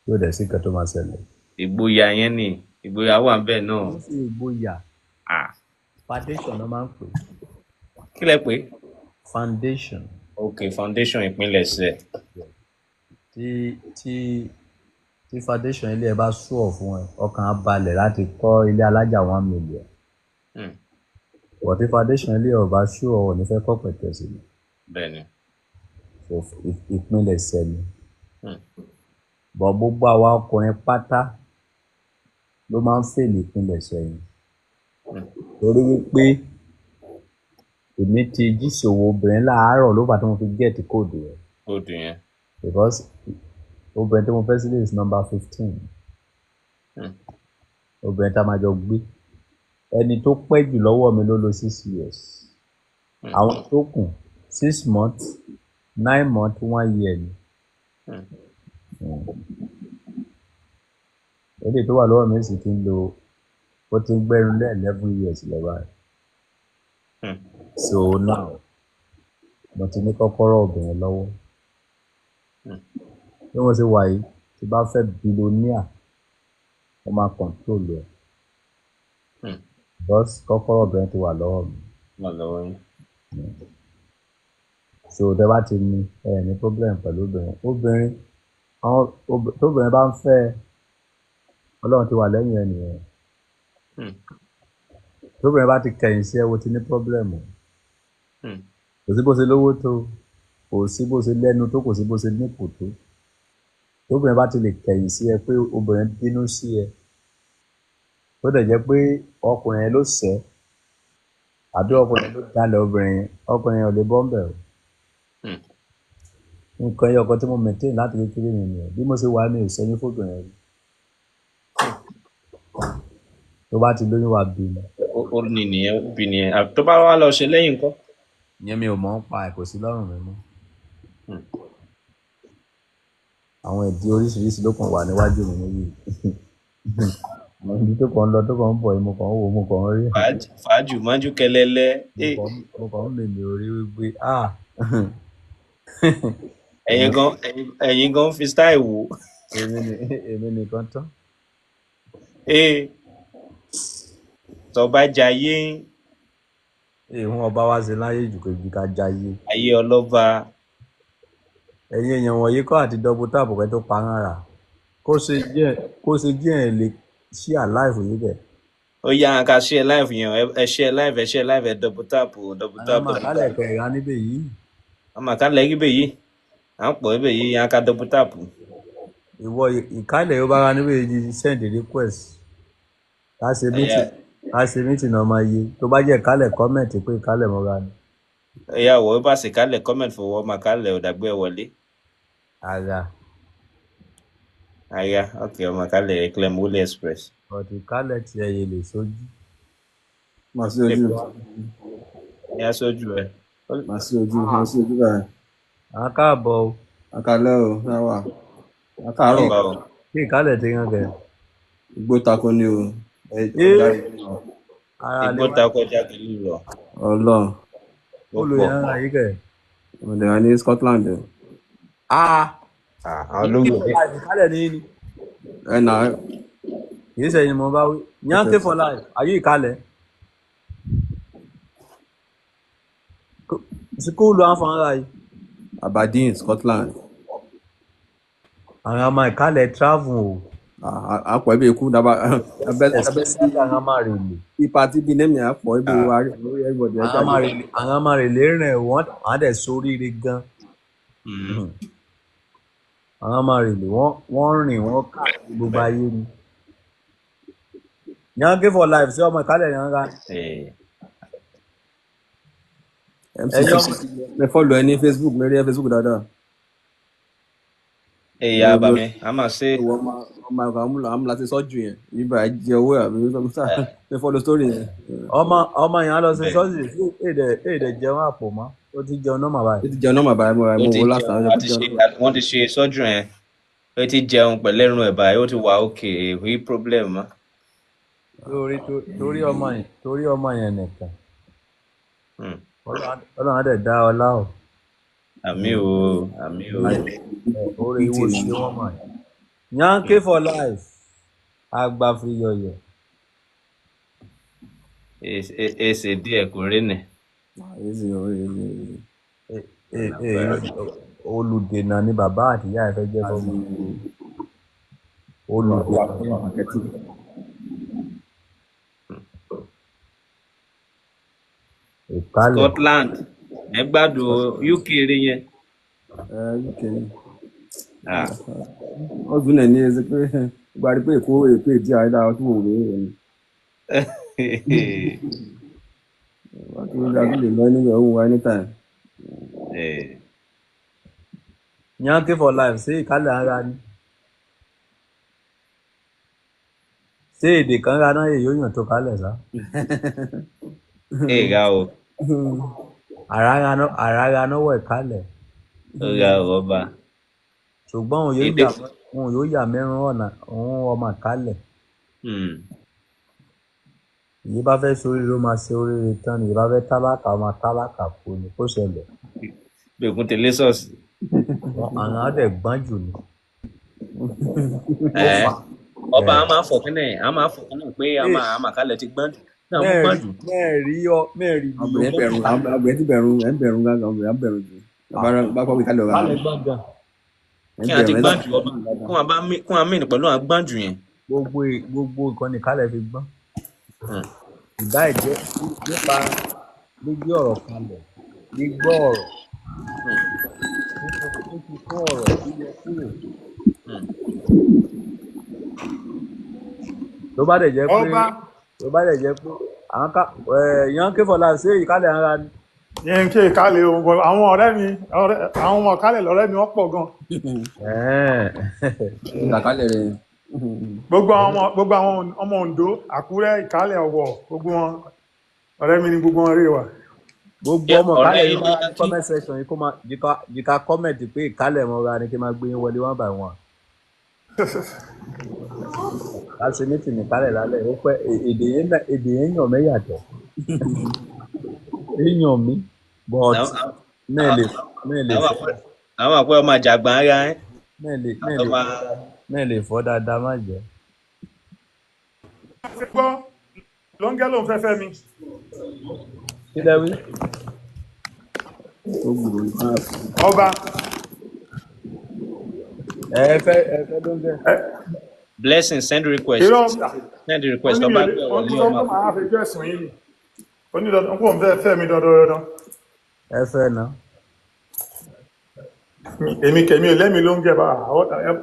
Yóò dẹ̀ sí nǹkan tó máa ṣẹlẹ̀. Ìgboyà yẹn ni ìgboyà wà ń bẹ̀ náà. Kì í ṣe ìgboyà. Foundation ló máa ń pè. Kí lẹ pé? Foundation. Ok, foundation ìpilẹ̀ṣẹ̀. Tí foundation ilé ẹ bá sùọ̀ fún ẹ ọkàn á balẹ̀ láti kọ́ ilé alájà 1 million. But tí foundation ilé ẹ ò bá sùọ̀ ò ní fẹ́ kọ́ pẹ̀tẹ́sì ni. Bẹ́ẹ̀ni. Ìpilẹ̀ṣẹ̀ ni. But gbogbo àwa ọkùnrin pátá ló máa ń fèlè ìpilẹ̀ṣẹ̀ yìí. Torí wípé èmi ti jíṣòwò obìnrin láàárọ̀ ló bá tí mo fi gẹ̀ẹ́tì kóòdù rẹ̀. Kóòdù yẹn. Because obìnrin tí mo fẹ́ sílé is number 15. Obìnrin tá a máa jọ gbé. Ẹni tó pẹ́ jù lọ́wọ́ mi ló lò 6 years. Àwọn tó kù 6 months 9 months 1 year ni. Èdè tó wà lọ́wọ́ mi sì ti ń lo ó ti ń gbẹ́rún lé 11 years lọ́wọ́ rẹ̀. So now mo ti ní kọ́kọ́rọ́ obìnrin lọ́wọ́. Bí wọ́n ṣe wà yìí tí bá fẹ́ billionaire wọ́n máa control ẹ̀. Because kọ́kọ́rọ́ obìnrin ti wà lọ́wọ́ mi. So tẹ́ bá ti ní ní problem pẹ̀lú obìnrin. Tóbìnrin bá ń fẹ́ Ọlọ́run ti wà lẹ́yìn ẹ nìyẹn. Tóbìnrin bá ti kẹ̀yìn sí ẹ wo ti ní problem. Kò sí bó ṣe lówó tó kò sí bó ṣe lẹ́nu tó kò sí bó ṣe nípò tó. Tóbìnrin bá ti lè kẹ̀yìn sí ẹ pé obìnrin bínú sí ẹ tó dẹ̀ jẹ́ pé ọkùnrin yẹn ló ṣẹ̀ àbí ọkùnrin ló dalẹ̀ ọkùnrin yẹn ò lè bọ́ ń bẹ̀ o. Nǹkan ẹyọ kan tí mo maintain láti kékeré mi nìyẹn bí mo ṣe wà ní ìṣẹ́yìn fóbìnrin rí. Tó bá ti lóyún wa bí mi. Ó ní nìyẹn bí nìyẹn tó bá wá lọ ṣe lẹ́yìn nǹkan. Ìyẹn mi ò mọ̀ ń pa ẹ̀ kò sí lọ́rùn mi mọ́. Àwọn ìdí oríṣiríṣi ló kàn wà níwájú mi níbí. Àwọn ìdí tó kàn ń lọ tó kàn ń bọ̀ yìí mo kàn ń wò mo kàn ń rí. Fàájù mọ́jú kẹlẹ́lẹ́. Mo kàn ń mèmí orí wípé ẹ̀yin gan fi style wò. Èmi nìkan tán. Tọ́ba jayé. Ìhun ọba wa ṣe láyé jù ká jayé. Ayé ọlọ́ba. Ẹ̀yin èèyàn wọ̀nyí kọ́ àti double tap kẹ́ tó parán rà kó ṣe díẹ̀ lè share live yìí bẹ̀. Ó yá ká share live yẹn ẹ share live ẹ double tap. Àwọn àmàkálẹ̀ kẹ̀ra níbẹ̀ yìí. Àmàkálẹ̀ níbẹ̀ yìí à ń pọ̀ níbẹ̀ yìí yá ká double tap. Ìwọ ìkálẹ̀ yóò bá ra níbẹ̀ yìí send request. Ká ṣe meeting náà máa yé tó bá jẹ́ ìkálẹ̀ comment pé ìkálẹ̀ mo ra ni. Ẹ̀yà wọ̀ bá ṣe kálẹ̀ comment fọwọ́ ọmọkálẹ̀ ọ̀dàgbé wọlé. Aya ok ọmọkálẹ̀ Clem Wole Express. Ọ̀tí ìkálẹ̀ tí ẹyẹ lè sójú. Má sí ojú. Ẹ̀yà sójú ẹ̀. Má sí ojú báyìí. Àkáàbọ̀ o. Àkàlẹ́ o náwà. Àkàárọ̀. Kí ìkálẹ̀ ti rán kẹ. Igbó tako ni o. Igbó tako jáde lílọ. Ọlọ́run. Olùyàn ayé kẹ. Mo lè wà ní Scotland. Ìkálẹ̀ ní ní. Ẹ̀nà. Kì í sẹ́yìn mo bá wí. Yankee for life. Ayé ìkálẹ̀. Sikúùlù àǹfààní yìí. Aberdeen, Scotland. Àwọn ọmọ ìkálẹ̀ travel o. Àpọ̀ ibi ikú dábàá. Especially àwọn ọmọ rèlè. Ipa tí bí nẹ́mì àpọ̀ ibi wa rí everybody. Àwọn ọmọ rèlè rìn wọ́n á dẹ̀ sóríire gan. Àwọn ọmọ rèlè wọ́n rìn wọ́n káàkiri gbogbo ayé ni. Yankee for life sí ọmọ ìkálẹ̀ yẹn ká. MC me follow ẹ ní Facebook mi rí ẹ Facebook dáadáa. Eya bami, ama say I'm láti sọ́jú yẹn ibà jẹ owó àbí ṣe follow story yẹn. ọmọ yẹn á lọ sí sọ́ọ̀sì sí èdè jẹun àpò mọ́ ó ti jẹun náà mà báyìí. Ó ti jẹun náà mà báyìí ó mo ti wo last jẹun time ó ti jẹun náà. wọ́n ti ṣe surgery yẹn. Ó ti jẹun pẹ̀lú ẹ̀rùn ẹ̀ báyìí, ó ti wà okay, rí problem mọ́. torí ọmọ yẹn nìkan. Ọlọ́run á dẹ̀ dá ọlá o. Àmì o. Orí ìwò ṣe wọ́n mọ̀ ẹ́. Yankee for life agba free yọyọ. Èsè díẹ̀ kò rí nì. Olùdènà ni bàbá àti ìyá ẹ̀ fẹ́ jẹ́ fọ́mọ. Olùdènà. Scotland ẹ gbádùn UK rí yẹn. UK ọdún náà ní ẹsẹ pé gbàdí pé èkó ìdí àìdá ọdún òun rèé rẹ ni. wọ́n ti rí adúlé lọ nígbà òun wá anytime. Yankee for life ṣé ìkálẹ̀ ara ni. Ṣé èdè kan ra náà èyí ó yàn tó kálẹ̀ sá. Ga o. Àràrà náwó ìkálẹ̀. Ó ga ọba. Ṣùgbọ́n òun yóò yà mẹ́rin ọmọ ìkálẹ̀. Èyí bá fẹ́ sórí ló máa ṣe oríire tán ni, èyí bá fẹ́ tálákà ọmọ tálákà kò ní kó ṣẹlẹ̀. Gbẹ̀gùn tẹ̀lé sọ́ọ̀sì. Àwọn àdẹ̀ gbọ́n jù ni. Ọba a máa fọ̀kúnnẹ̀ pé àmàkálẹ̀ ti gbọ́n jù. Mẹ́rin àgbẹ̀ ti bẹ̀rù gángan ọ̀gbìn bẹ̀rù jù bá pọ̀ ìkálẹ̀ ọ̀gá. Kí a ti gbọ́n jù ọba kún amín pẹ̀lú àgbọ́n jù yẹn. Gbogbo nǹkan ní kálẹ̀ fi gbọ́n. Ìbá ìjẹ́ nípa gbígbé ọ̀rọ̀ kalẹ̀, gbígbọ́ ọ̀rọ̀, fífi fún ọ̀rọ̀ yíyẹ kúrò. Tó bá dẹ̀ jẹ́ pé Yankee for life ṣé ìkálẹ̀ ara ni. Yankee ìkálẹ̀ ohun àwọn ọ̀rẹ́ mi àwọn ọmọ ìkálẹ̀ lọ́rẹ́ mi wọ́n pọ̀ gan. Ìkálẹ̀ rẹ̀. Gbogbo àwọn ọmọ Oǹdó, Àkúrẹ́, Ìkálẹ̀, Ọ̀wọ̀, gbogbo wọn ọ̀rẹ́ mi ni gbogbo wọn rí wa. Gbogbo ọmọ ìkálẹ̀ yìí máa ń comment section yìí kó máa jìkà comment pé ìkálẹ̀ wọn ra ni kí n máa gbé yín wọlé one by one. Láti mítì ní ìkálẹ̀ lálẹ́ ó pẹ́ èdè yẹn yàn mí yàtọ̀. Èèyàn mi but mẹ́ẹ̀lẹ̀ fọ́. Àwọn àpò ọmọ àjàgbá ara ẹ̀. Mẹ́ẹ̀lẹ̀ fọ́ dáadáa má jẹ́. Ṣé gbọ́ lóńgẹ́ ló ń fẹ́ mi? Kí lẹ wí? Ọba. Ẹ fẹ́ lóńgẹ́. Blessing send request. Send request ọba gbé ọ̀wọ́lé ọmọ. Máa fi jẹ́ ẹ̀sùn yìí. Onídọ̀dọ̀ kò ń fẹ́ mi dandan. Ẹ fẹ́ náà. Èmi kẹ̀mí ò lẹ́mi ló ń gẹ̀ bá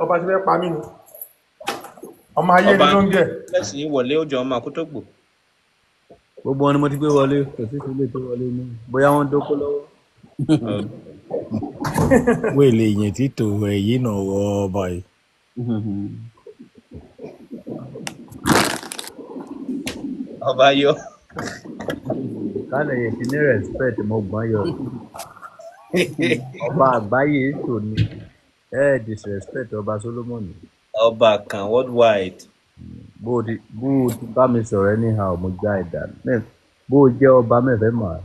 ọba ti fẹ́ pa mí ni. Ọmọ ayé ni ló ń gẹ̀. Blessing yìí wọlé ó jọ ọmọ àkótógbò. Gbogbo wọn ni mo ti gbé wọlé, kò sí ilé tó wọlé ní. Bóyá wọ́n dókó lọ́wọ́. Wèlé yẹn títò èyí náà wọ ọba yìí. Ọba yọ. Kálẹ̀ yẹn ti ní respect mo gbọ́n yọ. Ọba àgbáyé ètò ni disrespect ọba Solomon. Ọba kan worldwide. Bó o ti bá mi sọ̀rọ̀ anyhow mo já ẹ̀dá. Bó o jẹ́ ọba mẹ́fẹ̀ẹ́ mọ̀.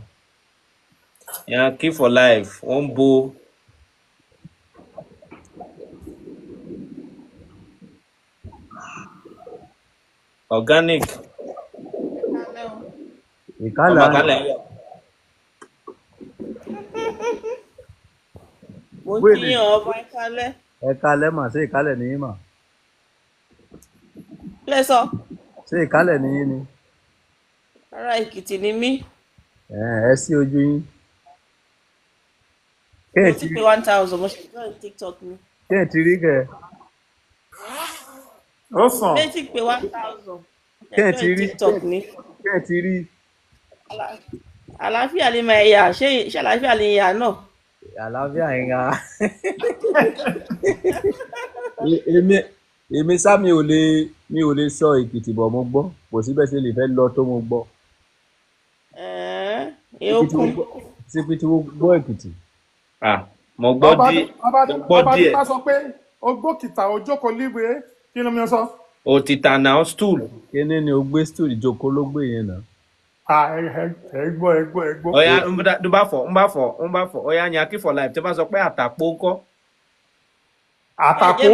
Yankee for life wọ́n bo. Organic. Ìkálẹ̀. Mo kíyàn ọba ìkálẹ̀. Ẹ̀kálẹ̀ mà ṣé ìkálẹ̀ nìyí mà. Lẹ́sọ̀. Ṣé ìkálẹ̀ nìyí ni? Ará Èkìtì ni mí. Ẹ sí ojú yín. Mo ti pé 1000 mo ṣe join TikTok mi. Kéè ti rí kẹ. Ó sàn. Mo ti pé 1000. Kéè ti rí TikTok mi. Kéè ti rí. Àlàáfíà lè máa yà ṣé àlàáfíà lè yà náà. àlàáfíà yẹn ga. Èmi sá mi ò lè sọ Èkìtì bọ̀ mo gbọ́ kò síbẹ̀ sí lè fẹ́ lọ tó mo gbọ́. Ìyókù. Síbi tí mo gbọ́ Èkìtì. Mo gbọ́ díẹ̀. ọba tí bá sọ pé ogbókìtà ojókòó líbre kí ló mi sọ. Òtítà náà stool. Kíní ni o gbé stool ìjókòó ló gbé yẹn náà. ẹ gbọ́. Ọ̀ya ń bá fọ̀ ọ̀ya Yankin for life tí wọ́n bá sọ pé àtàpó ńkọ́. Àtàpó.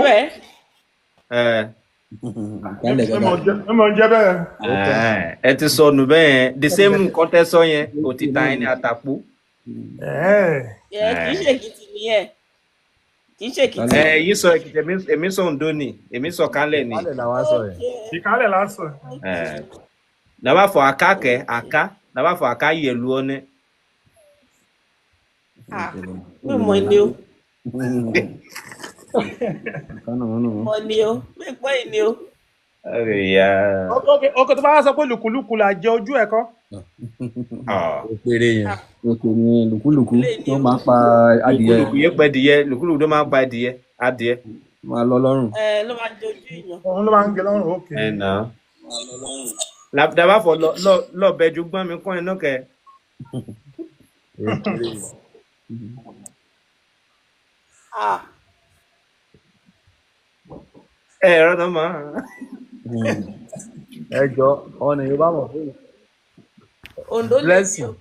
Mímọ̀ jẹ́ bẹ́ẹ̀. Ẹ ti sọnù bẹ́ẹ̀ the same nǹkan tẹ́ sọ yẹn òtítà yẹn ni àtàpó. Kì í ṣe Èkìtì nìyẹn. Kì í ṣe Èkìtì. Yìí sọ Èkìtì èmi sọ Oǹdó ni èmi sọ Kálẹ̀ ni. Kálẹ̀ làwa sọ yẹn. Ìkálẹ̀ là ń sọ. Nàbà fọ àká kẹ́ àká nàbà fọ àká yẹ̀lú ọ́nẹ́. Mi mọ̀ ni o. Mọ̀ ni o. Mi gbọ́ ni o. Ọkọ̀ tó bá sọ pé lùkùlùkù là jẹ ojú ẹ̀ kọ́. Ó péré yẹn. Òkè ni lùkúlùkù tó máa ń pa adìyẹ. Lùkúlùkù yẹn pẹ́ adìyẹ lùkúlùkù tó máa ń pa adìyẹ. Máa lọ lọ́rùn. Ló máa jẹ ojú ìyàn. Òun ló máa ń gé lọ́rùn òkè. Nà. Dàbà fọ lọ́ọ̀bẹ̀jú gbọ́n mi kọ́ ẹ̀ náà kẹ́. Ẹ̀rọ náà máa. Ẹ jọ ọ̀nà Yorùbá mọ̀ fún mi. Oǹdó lè Blessing. o.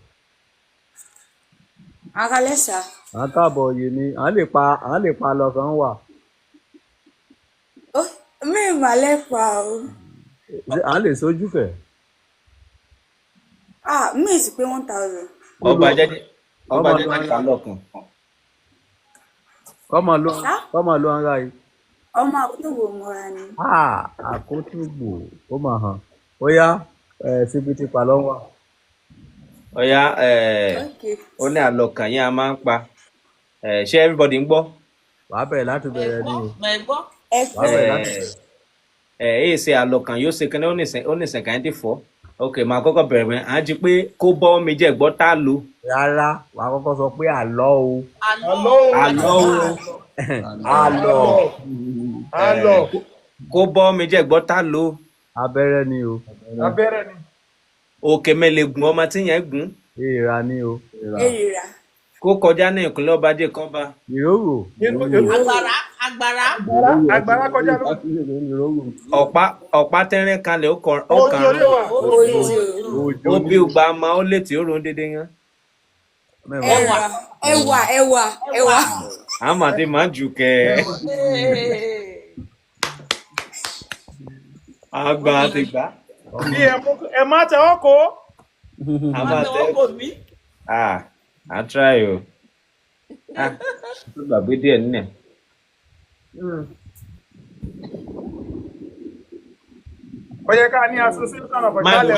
Akalẹ́sà. À ń káàbọ̀ yìí ni à ń lè pa lọ kan wà. Mi mà lẹ́pa o. À ń lè sójú fẹ̀. Mi sì pé 1,000. Ọba jẹ́jẹ́ ká lọ́kàn. Kọ́mọ ló ń ra yìí. Ọmọ àkótòwò mọ́ra ni. Àkótògbò ó máa hàn. Ó yá síbi tí pa lọ́wọ́. Ọ̀ya ó ní àlọ́kàn yẹn a máa ń pa. Ṣé everybody ń gbọ́? Wàá bẹ̀rẹ̀ láti bẹ̀rẹ̀ ni o. Gbẹ̀gbọ́. Èyí ṣe àlọ́kàn yóò ṣe kí ó ní sẹ̀kàn tí fọ́. Ok, máa kọ́kọ́ bẹ̀rẹ̀ mẹ́. À ń jí pé kó bọ́ mi jẹ́ gbọ́ tá lò. Rárá, wàá kọ́kọ́ sọ pé àlọ́ o. Àlọ́. Kó bọ́ mi jẹ́ gbọ́ tá lò. Abẹ́rẹ́ ni o. Abẹ́rẹ́ ni. Òkè mẹ́lẹ̀ gùn ọmọ tí yẹn gùn. Èèrà ni o. Èrìrà. Kó kọjá ní ìpínlẹ̀ ọba dé kọ́ba. Ìrórò. Agbára kọjá ló. Ọ̀pá tẹ́rín kalẹ̀ ó kàn ó bí ugba máa ó létí ó ron dédé yẹn. Ẹwà. Àmàdé máa jù kẹ́ àgbà ti gbà. Bí ẹ má tẹ ọkọ. I try o. Tó gbàgbé díẹ̀ nínú ẹ̀. Ó yẹ ká ní association of Ìkálẹ̀.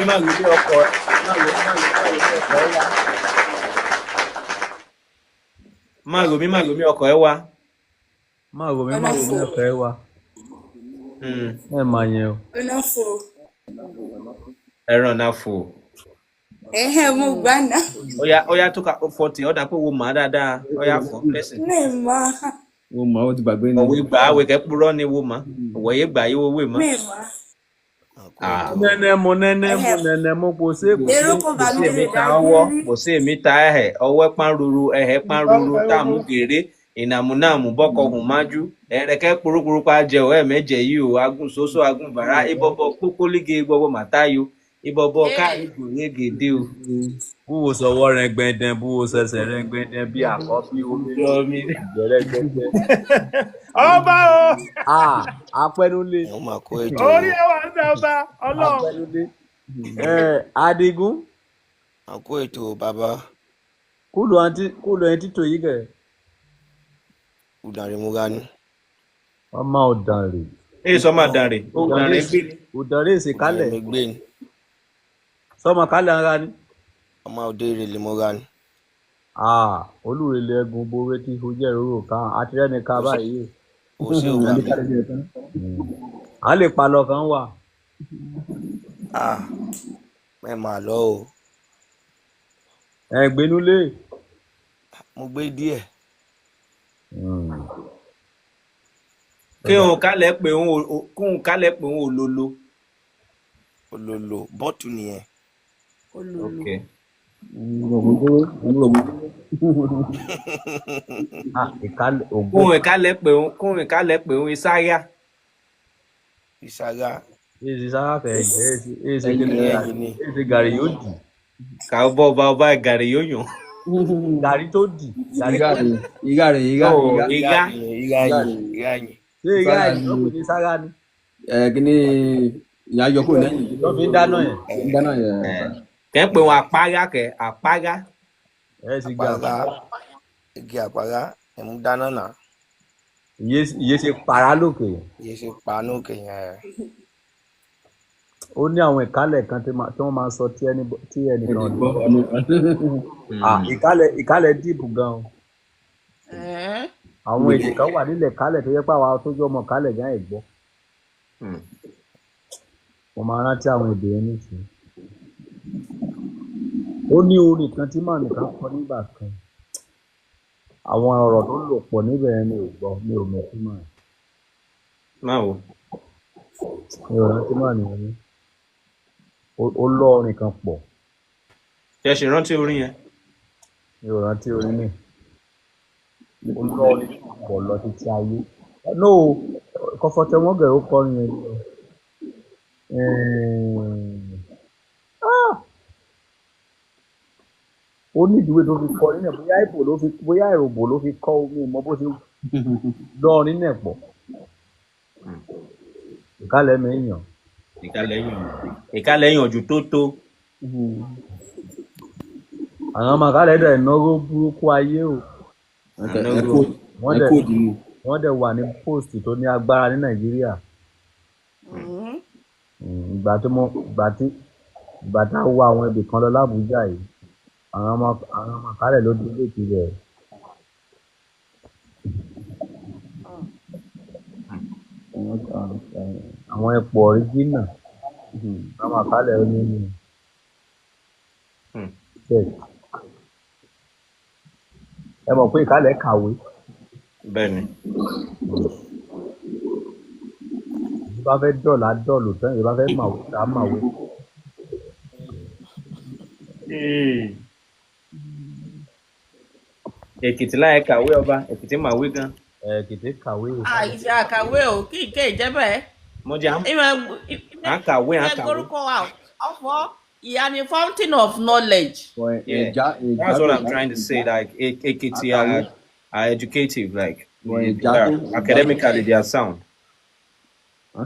Máa lórí ọkọ̀ ẹ wá. Máa rò mí ọkọ̀ ẹ wá. Ẹ máa yẹn o. Ẹran náà fò. Mo gbà náà. Ó yá tó ká 40 ọ̀dà pé wo màá dáadáa ó yá fọ́ lẹ́sìn. Wo màá ó ti gbàgbé ní. Òwe gbà á wẹ̀kẹ́ púrọ́ ni wo màá. Òwòye gbà yí owó mọ́. Nẹ́nẹ́ mo kò sí èmi ta ọwọ́ kò sí èmi ta ẹ̀hẹ̀ ọwọ́ pánruru ẹ̀hẹ̀ pánruru táàmù gèrè ìnàmúnàmù bọ́kọ̀ hùn májú ẹ̀rẹ̀kẹ́ kúrúkúrú pa jẹ́ ọ̀ ẹ̀mẹ́jẹ̀ yìí o agún soso agún bàrá ìbọ̀bọ̀ pópólígé ìbọ̀bọ̀ màtáyò ìbọ̀bọ̀ káàrí gòrégèdè o. Búwo sọwọ́ rẹ gbẹ̀dẹ̀ búwo sẹsẹ̀ rẹ gbẹ̀dẹ̀ bí àkọ́bí omi lọ́mí ìbẹ̀rẹ̀ gbẹ̀dẹ̀. Ọba o. Apẹnulé. Orí ẹwà ń tẹ ọba Ọlọ́run. Apẹnulé. Adigun. Àkó ètò bàbá. Kúlù ẹni títò yìí kẹ̀. Udàrí mú gani. Ọmọ ọ̀dànrè. Sọ máa dànrè. Ọ̀dànrè èsì kálẹ̀. Ẹ̀mẹ̀gbé ni. Sọmọ kálẹ̀ ara ni. Ọmọ òde ìrèlè mú gani. Olúrelé ẹgùn bowé tí fojú ẹ̀rọ rò kan àtirẹ́ni ká báyìí. Ó sì wà mí. A lè palọ̀ kan wà. Mẹ́ máa lọ o. Gbénúlé. Mo gbé díẹ̀. kí òun kálẹ̀ pé òun olólo. Olólo bọ́ọ̀tù nìyẹn. Ok. Kóhun ìkálẹ̀ pé òun ìsáyà. Ìsára. Ìsáyà kẹ̀kẹ́ Ẹyin gàrí yóò dì. Kàbọ̀ ọba gàrí yóò yàn. Gàrí tó dì. Ìgá. Ṣé ìgá yìí ló pè ní sára ni? Kíní ìyá yọkó lẹ́yìn. Ló fi ń dáná yẹn. Kẹ́ ń pè wọn àpárá. Ẹ sì gbà. Igi àpárá ẹ̀mú dáná náà. Iye ṣe para lókè. Iye ṣe pa lókè yẹn. Ó ní àwọn ìkálẹ̀ kan tí wọ́n máa ń sọ tí ẹnìkan ọ̀dọ́. Ìkálẹ̀ dìbò gan-an. Àwọn èdè kan wà nílẹ̀ kálẹ̀ tó yẹ pé àwa tó jẹ́ ọmọ kálẹ̀ gan ẹ̀ gbọ́. Mo máa rántí àwọn èdè yẹn nísìnyí. Ó ní orin kan tí màá nìkan kọ nígbà kan. Àwọn ọ̀rọ̀ tó lò pọ̀ níbẹ̀ yẹn mi ò gbọ́, mi ò mọ̀ fún màá. Máwo. Mi ò rántí màá nìyẹn ní. Ó lọ orin kan pọ̀. Ṣé ṣe rántí orin yẹn? Mi ò rántí orin náà. Ó lọ orin pọ̀ lọ títí ayé. No, kọfọtẹ wọn gẹ̀rẹ́ ó kọrin yẹn. Ó ní ìdíwé tó fi kọ nínú bóyá ìròbò ló fi kọ omi ìmọ̀ bó ṣe lọ nínú ẹ̀ pọ̀. Ìkálẹ̀ mẹ́yàn. Ìkálẹ̀ yàn jù tó. Àwọn ọmọ àkálẹ̀ dẹ̀ náwó burúkú ayé o. Wọ́n dẹ̀ wà ní post tó ní agbára ní Nàìjíríà. Ìgbà tá a wá àwọn ibì kan lọ l'Ábùjá yìí, àwọn ọmọ àkálẹ̀ ló dúró létí rẹ̀. Àwọn ipò ọ̀ríjínà àwọn àkálẹ̀ onímù. Ẹ mọ̀ pé ìkálẹ̀ kàwé. Bẹ́ẹ̀ni. Bí bá fẹ́ dọ̀là dọ̀lù tán, bí bá fẹ́ màwé tá màwé. Èkìtì láyé kàwé ọba, Èkìtì màwé gan. Èkìtì kàwé. Ìṣe àkàwé o, kí ìké ìjẹ́bẹ̀. Mo jẹ́ àkàwé. Gorúkọ wa ọ̀fọ̀ ìyá ni fountain of knowledge. Yeah. That's what I'm trying to say. Like Ekiti are educative, like academically they are sound.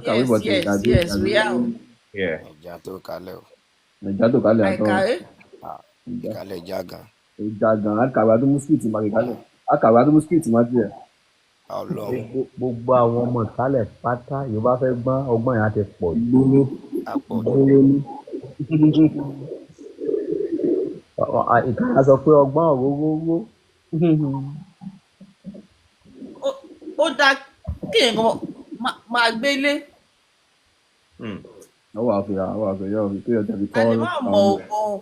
Yes, we are. Yeah. Ẹja tó kalẹ̀ o. Ẹja tó kalẹ̀ àtọ́. Ìkálẹ̀ jágan. Ìjàgàn àkàwé tó mú skit máa kálẹ̀. Àkàwé tó mú skit máa tiẹ̀. Gbogbo àwọn ọmọ ìkálẹ̀ pátá Yorùbá fẹ́ gbọ́n ọgbọ́n yẹn á ti pọ̀ gbóló. Ìkànnì sọ pé ọgbọ́n òwúrò. Ó dáa kí nǹkan máa gbélé. Àwọn àfihàn yóò fi kéèyàn tẹ̀lé kọ́. Àní máa mọ ògùn.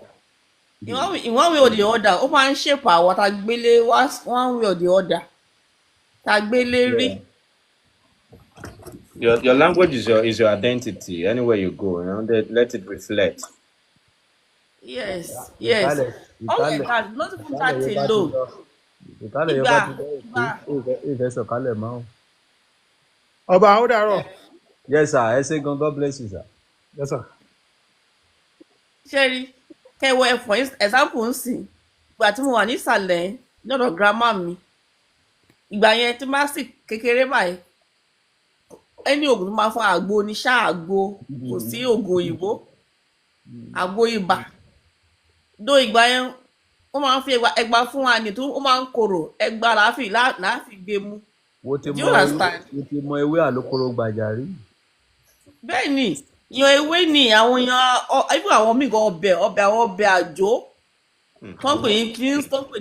In one way or the other, ó máa ń shape àwọn tá a gbélé one way or the other. Tá a gbélé rí. Your language is your identity. Anywhere you go, let it reflect. Yes. Okay, guys, not even that alone. Ìkálẹ̀ Yorùbá ti bẹ́ẹ̀ ìfẹ́ sọ̀kálẹ̀ máa ń. Ọba ó dàárọ̀. Yes sir, ẹ ṣé gan, God bless you sir. Yes sir. Ṣẹ́rí kẹwọ́ for example ń sìn ìgbà tí mo wà nísàlẹ̀ lọ́dọ̀ grandma mi ìgbà yẹn tí má sì kékeré báyìí ẹni oògùn tó máa fún àgbo oníṣà àgbo kò sí oògùn òyìnbó àgbo ibà dó ìgbà yẹn ó máa ń fi ẹgba fún wa ní tó ó máa ń korò ẹgba láàfin gbé mu. Wo ti mọ ewé àlòkòrò gbàjàrí. Bẹ́ẹ̀ ni yan ewé ni àwọn àwọn míì gan ọbẹ̀ àjò tó ń pè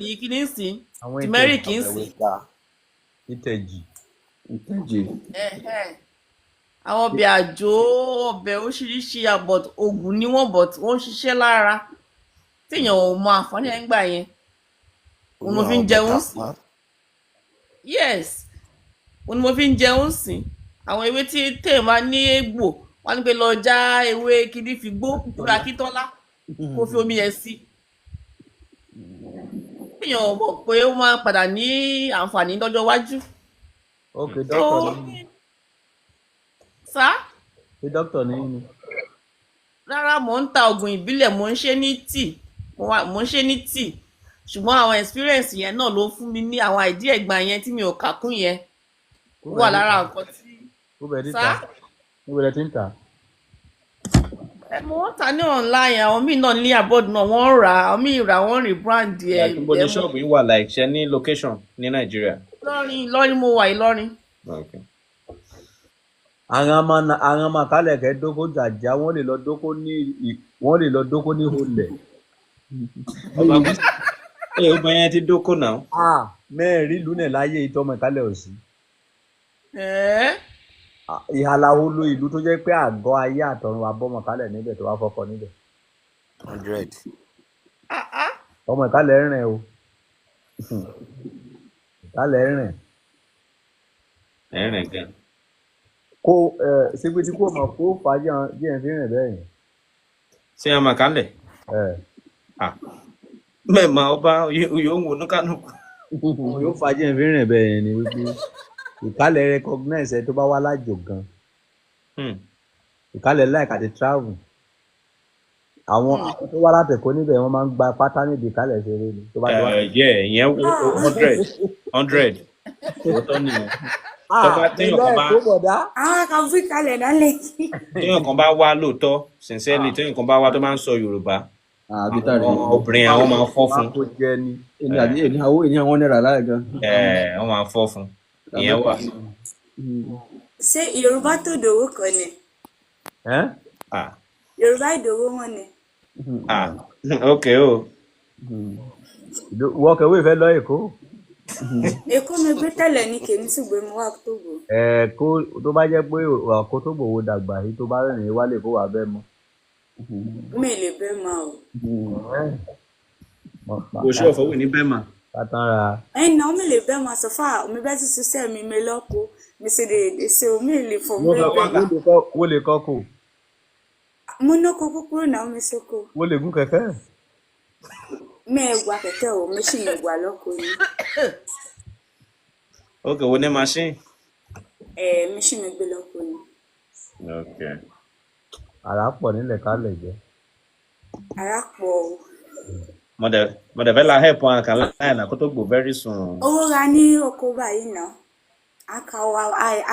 ní kíní sí turmeric ń sí. Ìtẹ̀jì. Àwọn ọbẹ̀ àjò ọbẹ̀ oríṣiríṣi but oògùn ni wọ́n but wọ́n ń ṣiṣẹ́ lára téèyàn ò mọ àǹfààní ẹ̀ ń gbà yẹn òun ló fi ń jẹun sí. yes òun ni mo fi ń jẹun sìn àwọn ewé tí téèyàn máa ní egbò wọn ní pé lọ já ewé kìíní fi gbó ìtura kítọ́lá kó fi omi yẹn sí èèyàn mọ̀ pé ó máa padà ní àǹfààní lọ́jọ́ iwájú. ok so dókítà ní sá dókítà ní ni. rárá mò ń ta oògùn ìbílẹ̀ mò ń ṣe ní tíì mò ń ṣe ní tíì ṣùgbọ́n àwọn experience yẹn náà ló fún mi ní àwọn àìdí ẹ̀gbà yẹn tí mi ò kà kún yẹn wà lára nǹkan tí ó bẹ̀ ní sá ta ó bẹ̀rẹ̀ tí ń tà. mo ń ta ní online àwọn míì náà ní abroad náà wọ́n ń rà àwọn míì rà wọ́n rìn brand ẹ̀ Like níbo ni ṣọ́ọ̀bù yín wà like ṣe ní location ní Nàìjíríà? Ìlọrin mo wà Ìlọrin. Okay. àwọn ọmọ àkálẹ̀ kẹ́ dókó jàjà wọ́n lè lọ dókó ní olè. Ọba ọba yẹn ti dóko náà. mẹ́rin ìlú náà láyé ìtọ́mọ̀ ìkálẹ̀ òsì. Ẹ̀ẹ́ ìhàlàwò lo ìlú tó jẹ́ pé àgọ́ ayé àtọ̀run wa bọ́mọ̀ ìkálẹ̀ níbẹ̀ tó wá fọ́kọ níbẹ̀. 100. ọmọ ìkálẹ̀ rìn o ìkálẹ̀ rìn. Ẹ̀rìn gan. kó síbi kó mọ̀ kó fàájì díẹ̀ fi rìn bẹ́ẹ̀ yẹn. Ṣé ẹ máa kálẹ̀? Mẹ́ẹ̀mà ọba yóò wò ní Kánò. yóò fàájì fi rìn bẹ́ẹ̀ yẹn ni wípé ìkálẹ̀ recognize ẹ tó bá wá lájò gan. ìkálẹ̀ like àti travel. àwọn tó wá látẹ̀kọ́ níbẹ̀ wọ́n máa ń gba pátá níbi ìkálẹ̀ ṣeré ni. Ìyẹn 100. Òótọ́ nìyẹn. Àwọn kan fi kalẹ̀ lálẹ́. Téèyàn kan bá wá lóòótọ́ sincerely téèyàn kan bá wá tó máa ń sọ Yorùbá. Obìnrin àwọn máa fọ́ fún. ènìyàn wọn náírà láì gan. Wọ́n máa fọ́ fún. Ìyẹn wà. Ṣé Yorùbá tó dòwó kan ni? Yorùbá ìdòwó wọn ni. Ok o. wọ́n kẹ̀wé ìfẹ́ lọ Èkó. Èkó mi gbé tẹ́lẹ̀ ní kèmí ṣùgbọ́n mo wá Tógò. kó tó bá jẹ́ pé ọkọ tó gbòwó dàgbà yìí tó bá rìnrìn wálé kó wà bẹ́ẹ̀ mọ́. Mi lè bẹ́ẹ̀ máa o. Kò sí ọ̀fọ̀ wò ní bẹ́ẹ̀ mà. Pátára. Ẹ̀nà mi lè bẹ́ẹ̀ máa sọ fún àwọn mi bẹ́ẹ̀ ti ṣiṣẹ́ mi lọ́kọ mi ṣe lè ṣe omi lè fọ mi bẹ́ẹ̀. Wó lè kọ́kọ́. Mo ná kókó kúrò náà mi sóko. Wó lè gún kẹ̀kẹ́. Mẹ́ẹ̀gbà kẹ̀kẹ́ o mi sì lè wà lọ́kọ yìí. Ok, wo ní machine? Mi sì mi gbé lọ́kọ yìí. Ok. Àrà pọ̀ nílẹ̀ kálẹ̀ jẹ́. Àrà pọ̀ o. Mo dẹ̀ fẹ́ la help wọn kan láì náà kó tó gbò very soon. Owó ra ní oko báyìí náà.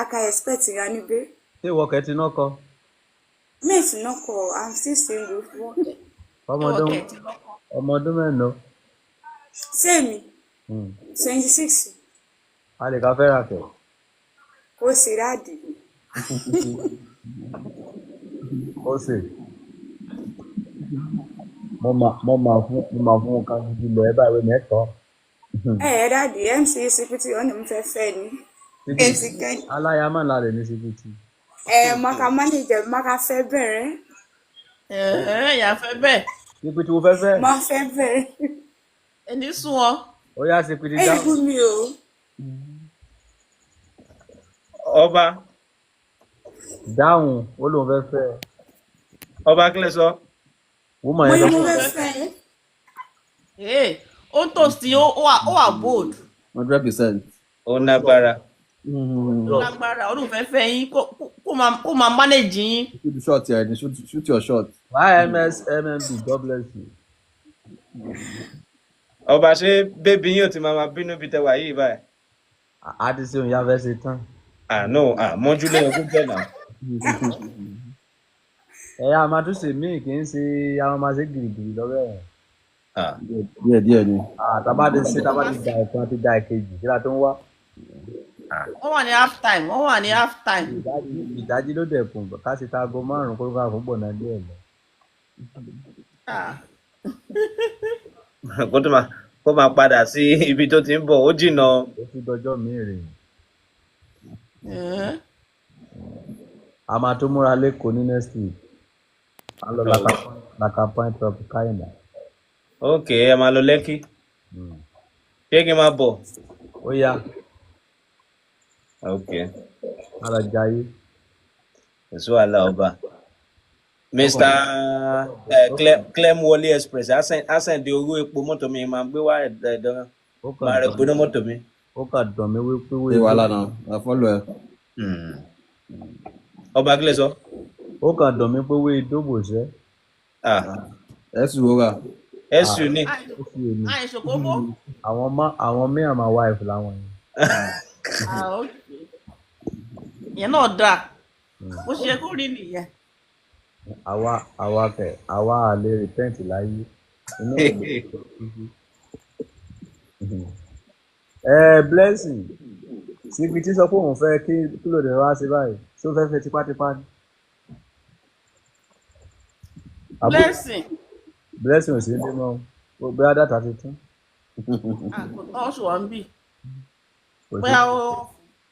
Aka expect ra níbẹ̀. Ṣé ìwọ kẹ́ ti náà kọ? Mate náà kọ, I'm still single. ọmọ ọdún mẹ́rin. Ṣé mi? 26. A lè ká fẹ́ ra kẹ̀. Kò sí ráàdì. Ó sì. Mo máa fún un kan jùlọ ẹ báyìí mẹ́tọ́. Dáàdì MC Sípítì ọ̀nà mi fẹ́ ni. MC Kẹ́ni. Aláyàmọ̀ ńlá rẹ̀ ní Sípítì. Maka manager maka fẹ́ bẹ̀rẹ̀. Ìyá fẹ́ bẹ́ẹ̀. Sípítì wo fẹ́ fẹ́? Má fẹ́ bẹ̀rẹ̀. Ẹni sún ọ. Ó yá Sípítì dáhùn. Ẹ̀gbọ́n mi o. Ọba. Dáhùn ó lóun fẹ́ fẹ́. Ọba kílẹ̀ sọ. Woman yẹn Mo fẹ́ fẹ́. Ó ń tòsí ó wà bold. 100%. Ó nágbára. Lágbára ọdún fẹ́fẹ́ yín kó máa manage yín. Shoot the shot here. Shoot your shot. YMSMMB, God bless you. Ọba ṣé bébí yín ò ti máa bínú bí tẹwà yìí báyìí? A ti ṣe òun yá fẹ́ ṣe tán. No, mọ́jú lé ogún jẹ́ náà. Ẹ̀yà máa tún ṣe míì kì í ṣe àwọn máa ṣe gìrìgìrì lọ́wọ́ ẹ̀. Díẹ̀ ni. Tábà ti da ẹ̀kan àti da ẹ̀kejì síra tó ń wá. Wọ́n wà ní half time. Ìdájí ló dẹ̀kùn ká ṣe táago 5 kó ká fún gbọ̀nà díẹ̀ lọ. Kó máa padà sí ibi tó ti ń bọ̀ ó jìnnà. Ó ti dọjọ́ míì rè. A máa tó múra lẹ́kọ̀ọ́ ní next week. A lọ Laka Point of Kaina. Ok, ẹ máa lọ Lẹ́kì. Ṣé kí n máa bọ̀? Ó yá. Okay. Ara jayé. Èso àlà ọba. Mr. Clem Wọlé Express á sẹ̀ndì owó epo mọ́tò mi máa gbé wá ẹ̀dán máa rẹ̀ gbóná mọ́tò mi. Ó kà dàn mí wípé Ṣé wàhálà náà? Àfọ́lọ́ ẹ. Ọba kílẹ̀ sọ. Ó kà dàn mí pé wé ìdóbò ṣẹ́. Ẹ̀sùn wo rà? Ẹ̀sùn ni. Àìṣòkòkò. Àwọn me and my wife làwọn yẹn. Ìyẹn náà dáa. Bó ṣe kó rí nìyẹn. Àwa àlè repent láyé. Blessing. Síbi tí sọ pé òun fẹ́ kí ló dé wá sí báyìí. Ṣé ó fẹ́ tipátipá ni? Blessing ò sí ní mọ́. Gbogbo dátà ti tún. Àkótọ́ ṣùgbọ́n wà ń bì. Bóyá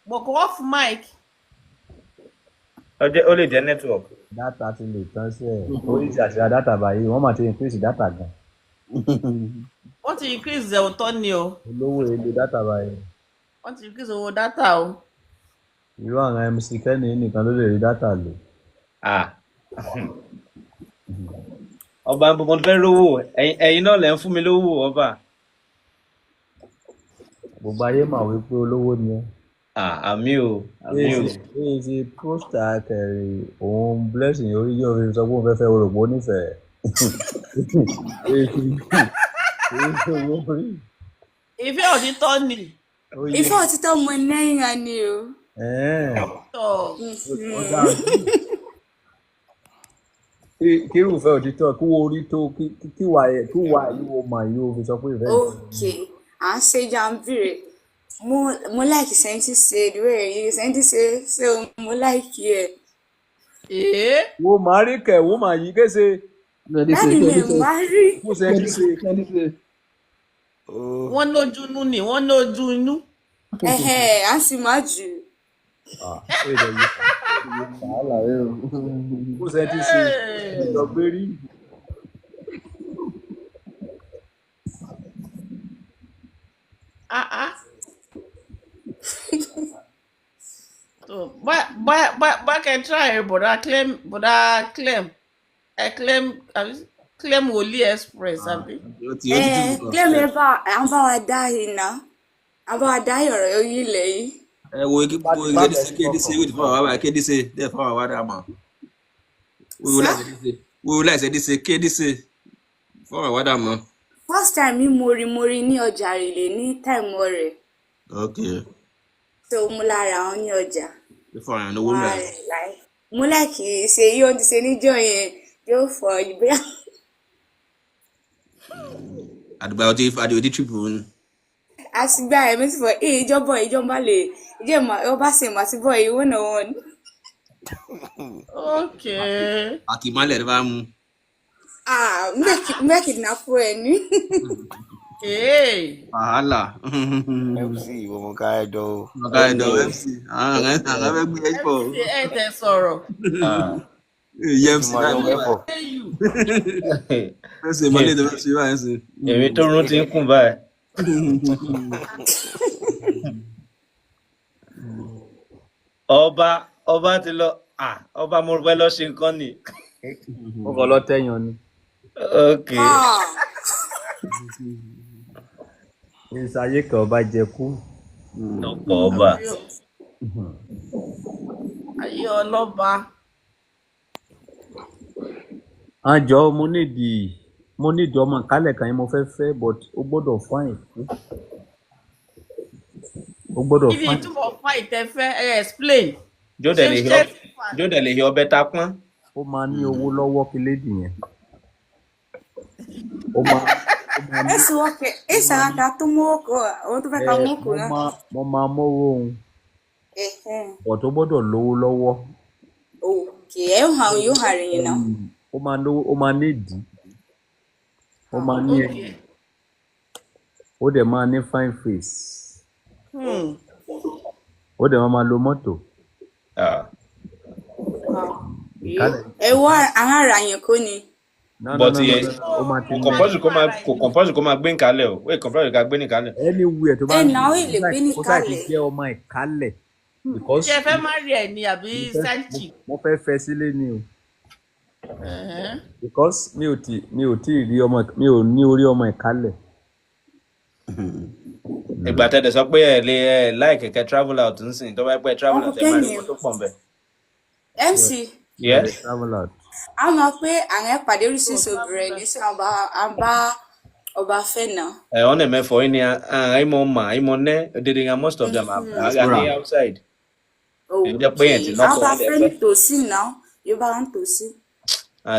mo kọ́ off mic. Ó lè jẹ́ network. Dátà ti lè tán sí ẹ̀. Oríṣi àṣírà dátà báyìí, wọ́n máa ti increase dátà gan. Wọ́n ti increase ẹ̀ òótọ́ ni o. Olówó èlò dátà báyìí. Wọ́n ti increase owó dátà o. Irú àwọn MC Kenny nìkan ló lè rí dátà lò. Ọba mo fẹ́ rówó ẹ̀yin náà lẹ́ ń fún mi lówó ọba. Gbogbo ayé mà wípé olówó ni ẹ́. Àmì o. Èyí ti pósítà kẹrì òun Blessing orí yóò fi sọ pé òun fẹ́ orògbó nífẹ̀ẹ́. Ìfẹ́ òtítọ́ ni. Ìfẹ́ òtítọ́ mọ náírà ni o. Kí irúfẹ́ òtítọ́ kí wo orí tó kí wà yíwo mà yíwo fi sọ pé ìfẹ́. Okay, à ń ṣe jàǹbìrì. Mo like sẹ́ńtì ṣe ìdúró èyí sẹ́ńtì ṣe mo like ẹ̀. Wo màá rí kẹ̀ wo màá yí kése. Láti mi máa rí. Mo sẹ́ńtì ṣe. Wọ́n lójú inú ni wọ́n lójú inú. À ń sì máa jù. Mo sẹ́ńtì ṣe ìdọ̀gbérí. Back and try, but Clem Wọlé Express, àbí? Clem ẹ bá wa dá yìí ná. A bá wa dá ọ̀rọ̀ yóò yí ilẹ̀ yìí. Wo kéde ṣe wíìtì fún àwọn àbá kéde ṣe dẹ́ fún àwọn àdá mọ̀. Wo láìsẹ̀ dé ṣe kéde ṣe fún àwọn àdá mọ̀. First time mo rí ní ọjà Rìlè ní time rẹ̀. Okay. So mo lára wọn ní ọjà. Fún àwọn owó rẹ̀. Mo láìkì ṣe yóò ti ṣe níjọ́ yẹn yóò fọ ìgbéyà. Àdìgbà ọtí trip wọn. Àsìgbà ẹ̀ mi ti fọ ìjọba lè ọba ṣe mà ti bọ̀ ìwé náà wọn. Okay. Àkìmọ́lẹ̀ rẹ̀ bá mú. Mẹ́kìdínà fún ẹ ní. Wàhálà. MC wo mo ká ẹ̀dọ̀ o. Mo ká ẹ̀dọ̀ MC. Àwọn ẹgbẹ́ gbé ẹ̀pọ̀. Ẹ tẹ sọ̀rọ̀. MC náà ló ẹ̀pọ̀. Ẹ ṣe mọ́lẹ̀ tó fẹ́ ṣe báyìí sí. Èmi tó rún ti ń kùn báyìí. Ọba ti lọ ọba mo fẹ́ lọ ṣe nǹkan ni. Ó kọ́ lọ tẹ̀yàn ni. Okay. Ìsàyè kan ọba jẹ kú. Ọ̀pọ̀ ọba. Ayé ọlọ́ba. Àjọ mo nídìí ọmọ kálẹ̀ kan yẹn mo fẹ́ but ó gbọ́dọ̀ fine. Ó gbọ́dọ̀ fine. Kí ni túbọ̀ fún ìtẹ́fẹ́ explain. Jódẹ̀ lè yọ ọbẹ̀ ta pọ́n. Ó máa ní owó lọ́wọ́ kí lédi yẹn. Ó máa ní. Ẹ sọ wọ́pẹ̀ ẹ ṣàkà tó mọ́wọ́ kọ àwọn tó fẹ́ ka mọ́ kọ náà. Mo máa mọ́wọ́ òun. Ọ̀ tó gbọ́dọ̀ lówó lọ́wọ́. Òkè ẹ̀ yóò hàn rìn náà. Ó máa ní ìdí. Ó máa ní ẹ̀yìn. Ó dẹ̀ máa ní fine face. Ó dẹ̀ máa lo mọ́tò. Ẹ wọ àwọn ará yẹn kò ní. But kò compulsory kó máa gbé nìkalẹ̀ o. Wait, compulsory ká gbé nìkalẹ̀. Anywhere tó bá náà ó lè gbé nìkalẹ̀. Kó sáà ti jẹ́ ọmọ ìkálẹ̀. because ṣé ẹ fẹ́ má rí ẹ̀ ni àbí side chick? mo fẹ́ fẹ́ sílé ni o because mi ò tí ì rí ọmọ mi ò ní orí ọmọ ìkálẹ̀. ìgbà tẹ́lẹ̀ sọ pé ẹ lè láì kẹ̀kẹ́ travel out ń sìn tó bá pẹ́ travel out ẹ máa rí owó tó pọ̀ nbẹ̀. MC Yes. travel out. a mọ̀ pé àwọn ìpàdé oríṣiríṣi obìnrin ní sí àwọn bá ọba fẹ́ náà. On a method in I'm on my money, most of them are outside. Okay. Àwọn bá fẹ́ ní tòsí náà yóò bá ń tòsí.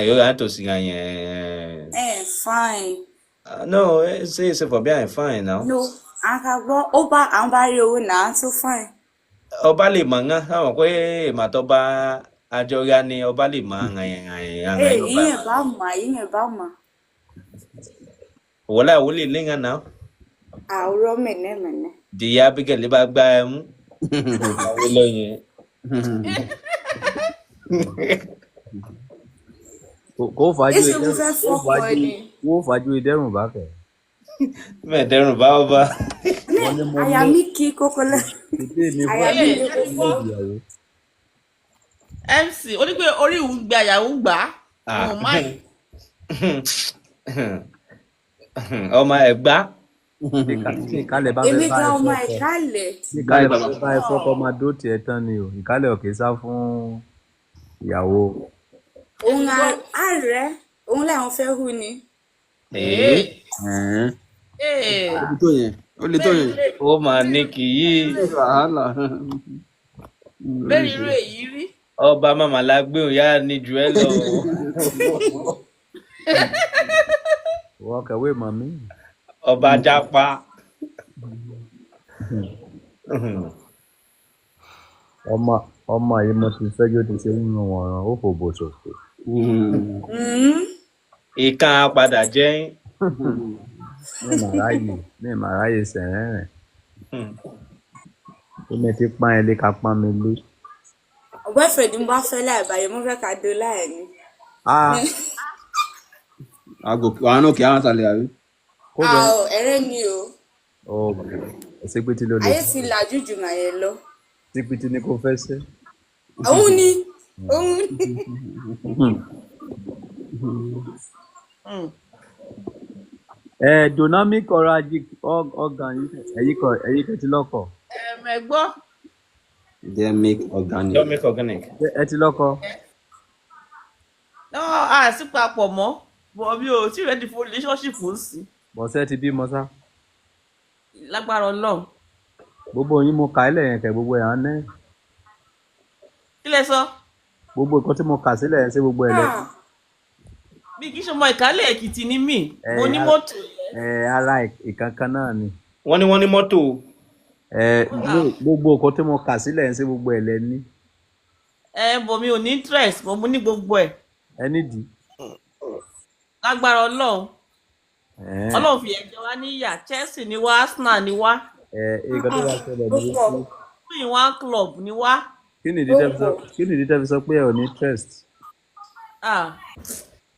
You got to see. Fine. No, say for being fine now. No, a kà gbọ́ ó bá àwọn bá rí owó náà tó fine. Ọba lè mọ̀ ngán àwọn pé màtọ́ba àjọra ni ọba lè mọ̀ Ìyẹn bá mà. Wọ́lá ìwọlé lẹ́yìn náà. Àwòrán mẹ̀nẹ́mẹ̀nẹ́. Dìyà Abigail lè bá gbá ẹ mú. Àwọn lọ́yìn. Kó fàájú ìdẹ́rùn bá kẹ̀. Mẹ́ẹ̀dẹ́rùn bá ọba. Àyà mi kí kókólẹ̀. Àyà mi kí kókólẹ̀. MC ó ní pé orí ìwú gbé àyàwó gbà á. Ọmọ Ẹ̀gbá. Ìkálẹ̀ bá èmi gan ọmọ ìkálẹ̀. Ìkálẹ̀ bá ẹ fọ́kọ́ máa dó tiẹ̀ tán ni o. Ìkálẹ̀ ò kì í sá fún ìyàwó. Òun ààrẹ òun làwọn fẹ́ hù ni. Ó lè tó yẹn. Ó máa ní kì í. Bẹ́ẹ̀ irú èyí rí. Ọba màmá la gbé òyà ní jù ẹ lọ. Wọ́n kẹ̀wé mọ̀ mí. Ọba Jápa. Ọmọ yìí mo ti fẹ́jọ́ ti ṣe nínú wọ̀nràn ó fò bò ṣòfò. Ìkan padà jẹ́. Ní màráyè sẹ̀rẹ̀rẹ̀. Ó mi ti pán ẹ lé ká pán mi lé. Boyfriend ń bá fẹ́ láìbáyé mo fẹ́ ká dó láì ní. Àwọn náà kì í àwọn àtàlẹ̀ àbí. Ẹ̀rẹ́ ni o. Sípítí ló lè. Ayé ti làjú jù mà yẹn lọ. Sípítí ni kò fẹ́ ṣe. Òun ni. Dynamic organ ẹ̀yí kẹ́ ti lọ́kọ̀. Ẹ̀gbọ́. Dynamic organic. Ẹ ti lọ́kọ̀. Náà àti papọ̀ mọ́ bọ̀ mi ò tí ready for relationship ń sí. Bọ̀sẹ̀ ti bímọ sá. Lágbára Ọlọ́run. Gbogbo yín mo kà á lẹ́yìn kẹ́ gbogbo ẹ̀ hàn náà. Kí lẹ sọ? Gbogbo nǹkan tí mo kà sílẹ̀ ẹ̀ ṣe gbogbo ẹ̀ lẹ́yìn. Bí kì í ṣe ọmọ Ìkálẹ̀ Èkìtì ni mí, mo ní mọ́tò. Ara ìkankan náà ni. Wọ́n ní mọ́tò. Gbogbo nǹkan tí mo kà sílẹ̀ ẹ̀ ṣe gbogbo ẹ̀ lẹ́ni. Bọ̀ mi ò ní interest, mo ní gbogbo ẹ̀. Ẹ nídìí. Lágbára Ọlọ́run. Ọlọ́run fi ẹ̀jẹ̀ wá níyà, Chelsea ni wá, Arsenal ni wá. Nǹkan tó bá ṣẹlẹ̀ ní wípé. Fún ìwọ̀n club ni wá. Kí ni ìdí tẹ́ fi sọ pé ẹ ò ní interest?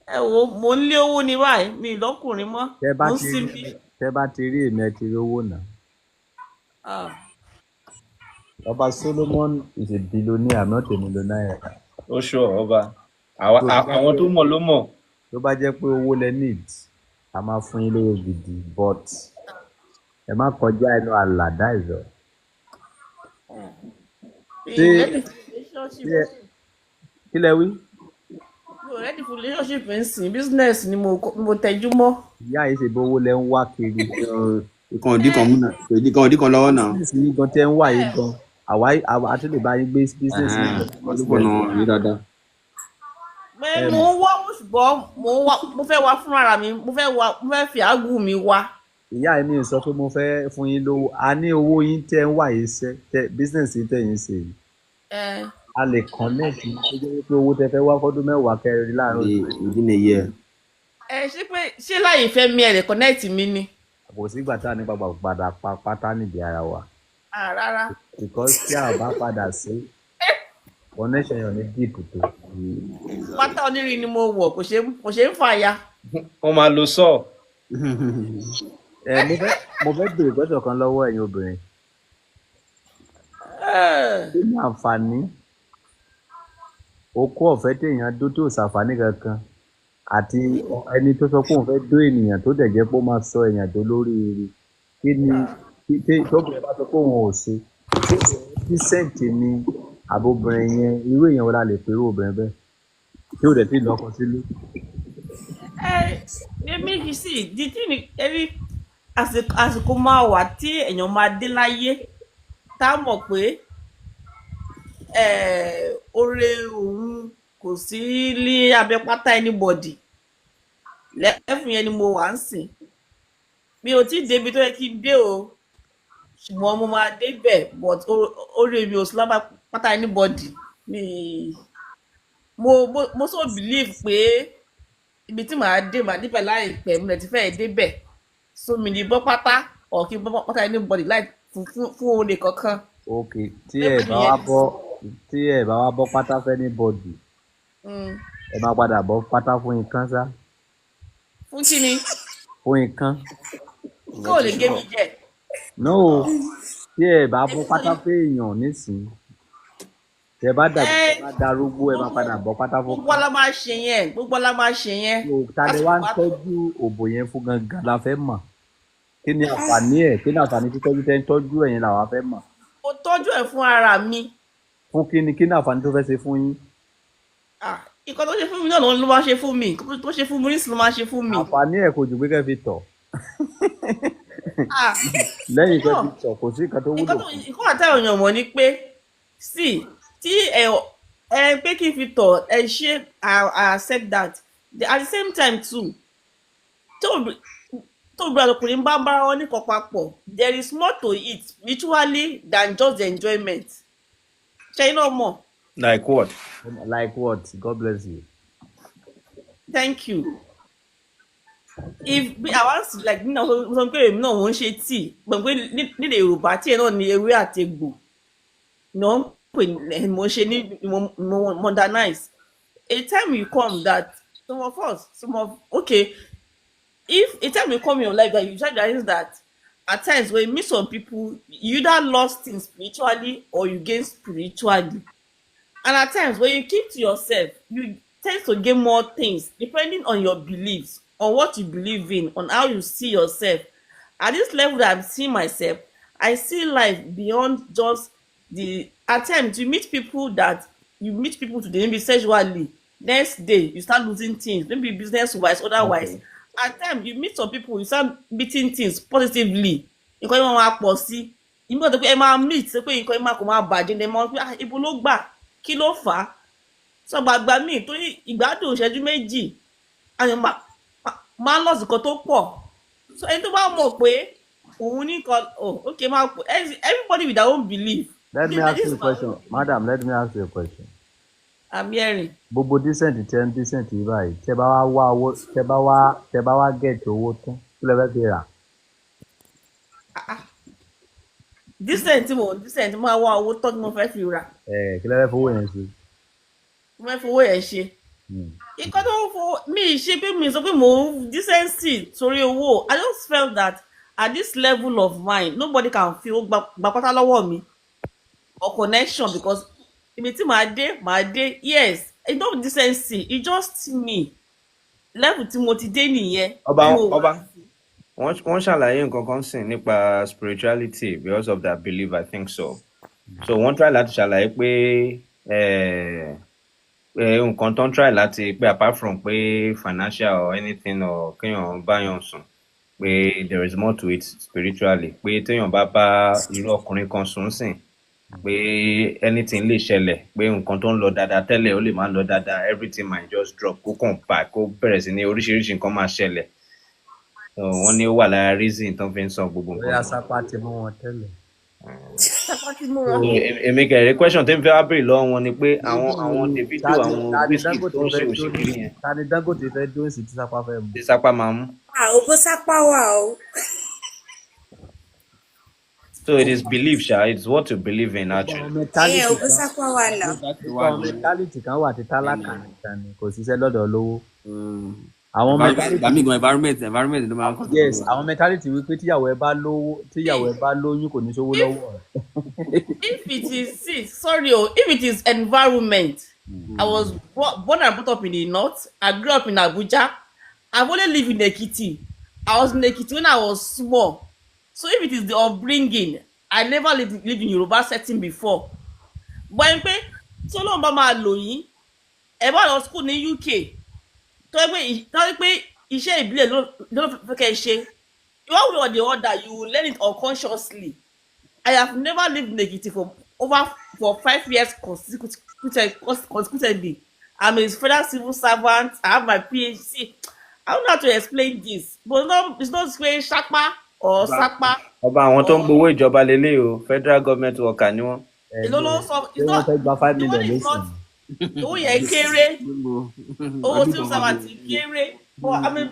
Ẹ wo mo ń lé owó ní báyìí mi lọ́kùnrin mọ́. Tẹ́ bá ti rí èmi ẹ ti rí owó náà. Ọba Solomon is a billionaire, not a millionaire. Ó ṣọ ọba. Àwọn tó mọ̀ ló mọ̀. Tó bá jẹ́ pé owó lẹ need, a máa fún yín lówó gidi, but ẹ má kọjá ẹnu àlà dáìzọ. Kí lẹ wí? Mi ò ready for relationship ń sìn, business ni mo tẹjú mọ́. Ìyá yìí ṣe bó owó lẹ ń wá kiri. Ìkan òdì kan múnà, ìkan òdì kan lọ́wọ́ náà. Business yìí gan tẹ́ ń wà yìí gan. Àwa tún lè bá yín gbé business yìí gan. Ọdún náà rí dáadáa. Mo ń wá ṣùgbọ́n mo fẹ́ wá fún ara mi, mo fẹ́ fi àgùn mi wá. Ìyá mi sọ pé mo fẹ́ fún yín lówó. A ní owó yín tẹ́ ń wà yìí ṣe business yìí tẹ́ yín ṣe yìí. A lè connect ní tó jẹ́ pé owó tẹ́ fẹ́ wá fọ́dún mẹ́wàá kẹrin láàárín ìdí nìyí ẹ. Ṣé láyé fẹ́ mi ẹ̀ lè connect mi ni? Kò sígbà tá a ní padà pátá nídìí ara wa. Rárá. Because tí a bá padà sí connection yẹn ní deep tó. Pátá onírin ni mo wọ̀ kò ṣe ń fàya. Wọ́n máa lo sọ. Mo fẹ́ béèrè gbọ́dọ̀ kan lọ́wọ́ ẹ̀yin obìnrin. kí ni àǹfààní okó ọ̀fẹ́ téèyàn dó tó ṣàǹfààní kankan àti ẹni tó sọ pé òun fẹ́ dó ènìyàn tó dẹ̀ jẹ́ pé ó máa sọ èèyàn tó lóríire kí ni tóbìnrin bá sọ pé òun ò ṣe dísẹ́ǹtì ni àbóbìnrin yẹn irú èèyàn wo la lè pè irú obìnrin bẹ́ẹ̀ tí ò dẹ̀ tí ì lọ́kọ sílé. èmi kì í sì dídí ni ẹbí àsìkò máa wà tí èèyàn máa dé láyé tá a mọ̀ pé oore òun kò sí ní abẹ́ pátá anybody lẹ́fún yẹn ni mo wà ń sìn mi ò tí ì débi tó yẹ kí n dé o ṣùgbọ́n mo máa débẹ̀ but oore mi ò sí lábẹ́ pátá anybody mi mo so believe pé ibi tí màá débẹ̀ láìpẹ́ mo lè ti fẹ́ débẹ̀ so mi ní bọ́ pátá ọ̀ kí n bọ́ pátá anybody láì fún oore kankan. ok tí ẹ bá wá bọ́ pátá fẹ́ ní bọ́ọ̀dì ẹ máa padà bọ́ pátá fún ikán sá. fún kí ni. fún ikán. kí o lè gé mi jẹ. no tí ẹ bá bọ́ pátá fún èèyàn nísìnyí tẹ bá darúgbó ẹ máa padà bọ́ pátá fún. gbogbo la máa ṣe yẹn gbogbo la máa ṣe yẹn. tani wá ń tọ́jú òbò yẹn fún gangan la fẹ́ mọ̀ kí ni àǹfààní ẹ̀ kí ni àǹfààní títọ́jú tẹ́ ń tọ́jú ẹ̀yin làwa fẹ́ mọ̀. mo tọ́jú ẹ̀ fún ara mi. fún kí ni àǹfààní tó fẹ́ ṣe fún yín. ìkan tó ṣe fún mi náà ló máa ṣe fún mi tó ṣe fún mi nísìnyí ló máa ṣe fún mi. àǹfààní ẹ̀ kò jù pé kẹ́ fi tọ̀. lẹ́yìn kẹ́ fi tọ̀ kò sí nǹkan tó wúlò. ìkọ́ àtàwọn èèyàn mọ̀ ni pé sí tí ẹ pé kí n fi tọ̀ ẹ ṣe I accept that at the same time too tó bí ọkùnrin bá bára wọn nìkan papọ̀ there is more to it spiritually than just the enjoyment. ṣe iná mọ̀. Like what? Like what? God bless you. Thank you. If I want like nínú sọ pé èmi náà wọ́n ń ṣe tíì gbọ̀ngbé nílẹ̀ Yorùbá tíì náà ní ewé àti egbò náà pè mo ṣe ní modernize. A time will come that some of us okay if a time will come in your life that you realize that at times when you meet some people you either lost things spiritually or you gain spiritually. And at times when you keep to yourself, you tend to gain more things depending on your beliefs, on what you believe in, on how you see yourself. At this level that I'm seeing myself, I see life beyond just the attempt. You meet people today, maybe sexually. Next day, you start losing things, maybe business-wise, otherwise. Okay. At times, you meet some people, you start meeting things positively. Nǹkan yẹn máa pọ̀ sí. Ìgbà tó pé ẹ máa meet, ṣe pé nǹkan yẹn máa kò máa bàjẹ́ ní ẹ máa pé ibo ló gbà. Kí ló fà á sọ gbàgbà míì torí ìgbádùn ìṣẹ́jú méjì àyàn máa ń lọ́sùn kan tó pọ̀ so ẹni tó bá mọ̀ pé òun nìkan okay máa pọ̀ everybody with their own belief. Let me ask you a question madam let me ask you a question. I'm hearing. gbogbo decent tẹ ń decent yìí báyìí tẹ bá wá owó tẹ bá wá get owó tán kí lè fẹ́ fi rà. decent máa wá owó tán ni mo fẹ́ fi rà. kí lè fẹ́ fowó yẹn ṣe. mo fẹ́ fowó yẹn ṣe. ìkọ́ tó ń fowó mi ṣe pé mi sọ pé mo ń decency torí owó I just felt that at this level of mind nobody can feel gba pátá lọ́wọ́ mi or connection because ibi tí màá dé yes it's not decency it's just me level tí mo ti dé nìyẹn. ọba wọ́n ṣàlàyé nǹkan kan sìn nípa spirituality because of that belief I think so wọ́n try láti ṣàlàyé pé nǹkan tó ń try láti pé apart from pé financial or anything or kéèyàn báyàn sùn pé there is more to it spiritually pé téèyàn bá irú ọkùnrin kan sùn sìn pé anything lè ṣẹlẹ̀ pé nǹkan tó ń lọ dáadáa tẹ́lẹ̀ ó lè má lọ dáadáa everything might just drop kó kàn pa kó bẹ̀rẹ̀ sí ní oríṣiríṣi nǹkan máa ṣẹlẹ̀ wọ́n ní ó wà lára reason tó fi ń sọ gbogbo nǹkan. bóyá sápá ti mú wọn tẹ́lẹ̀. èmi kẹ̀rẹ́ question tí n fẹ́ wá bèrè lọ́wọ́ wọn ni pé àwọn Davido àwọn Wizkid tó ń ṣe òṣèlú yẹn. ta ni Dangote fẹ́ dún sí tí sápá fẹ́ mú. tí sápá máa mú. ògbó sápá wà o. So it is belief, Sha. It's what you believe in, actually. ògbó sápá wà náà. mentality kan wà tí tálákà nìkan ni kò ṣiṣẹ́ lọ́dọ̀ olówó. àwọn mentality environment ló máa ń kọ́ yes àwọn mentality wípé tíyàwó ẹ bá lóyún kò ní sówó lọ́wọ́ rẹ̀. If it is, see, sorry, if it is environment, I was born and brought up in the north. I grew up in Abuja. I've only lived in Ekiti. I was in Ekiti when I was small. So if it is the upbringing, I never lived in Yoruba setting before. But pé tí Ọlọ́run bá máa lò yín, ẹ bá lọ school ní UK. Tó yẹ pé iṣẹ́ ìbílẹ̀ ló fẹ́ kẹ́ ṣe. One way or the other, you will learn it unconsciously. I have never lived in Ekiti for 5 years consecutively. I'm a federal civil servant. I have my PhD. I don't know how to explain this, but it's not saying Shakpa or Sakpa. Ọba àwọn tó ń gbowó ìjọba lélẹ̀ o, federal government worker ni wọ́n. It's not $5 million. Owó yẹn kéré. Owó civil servant kéré. But I mean,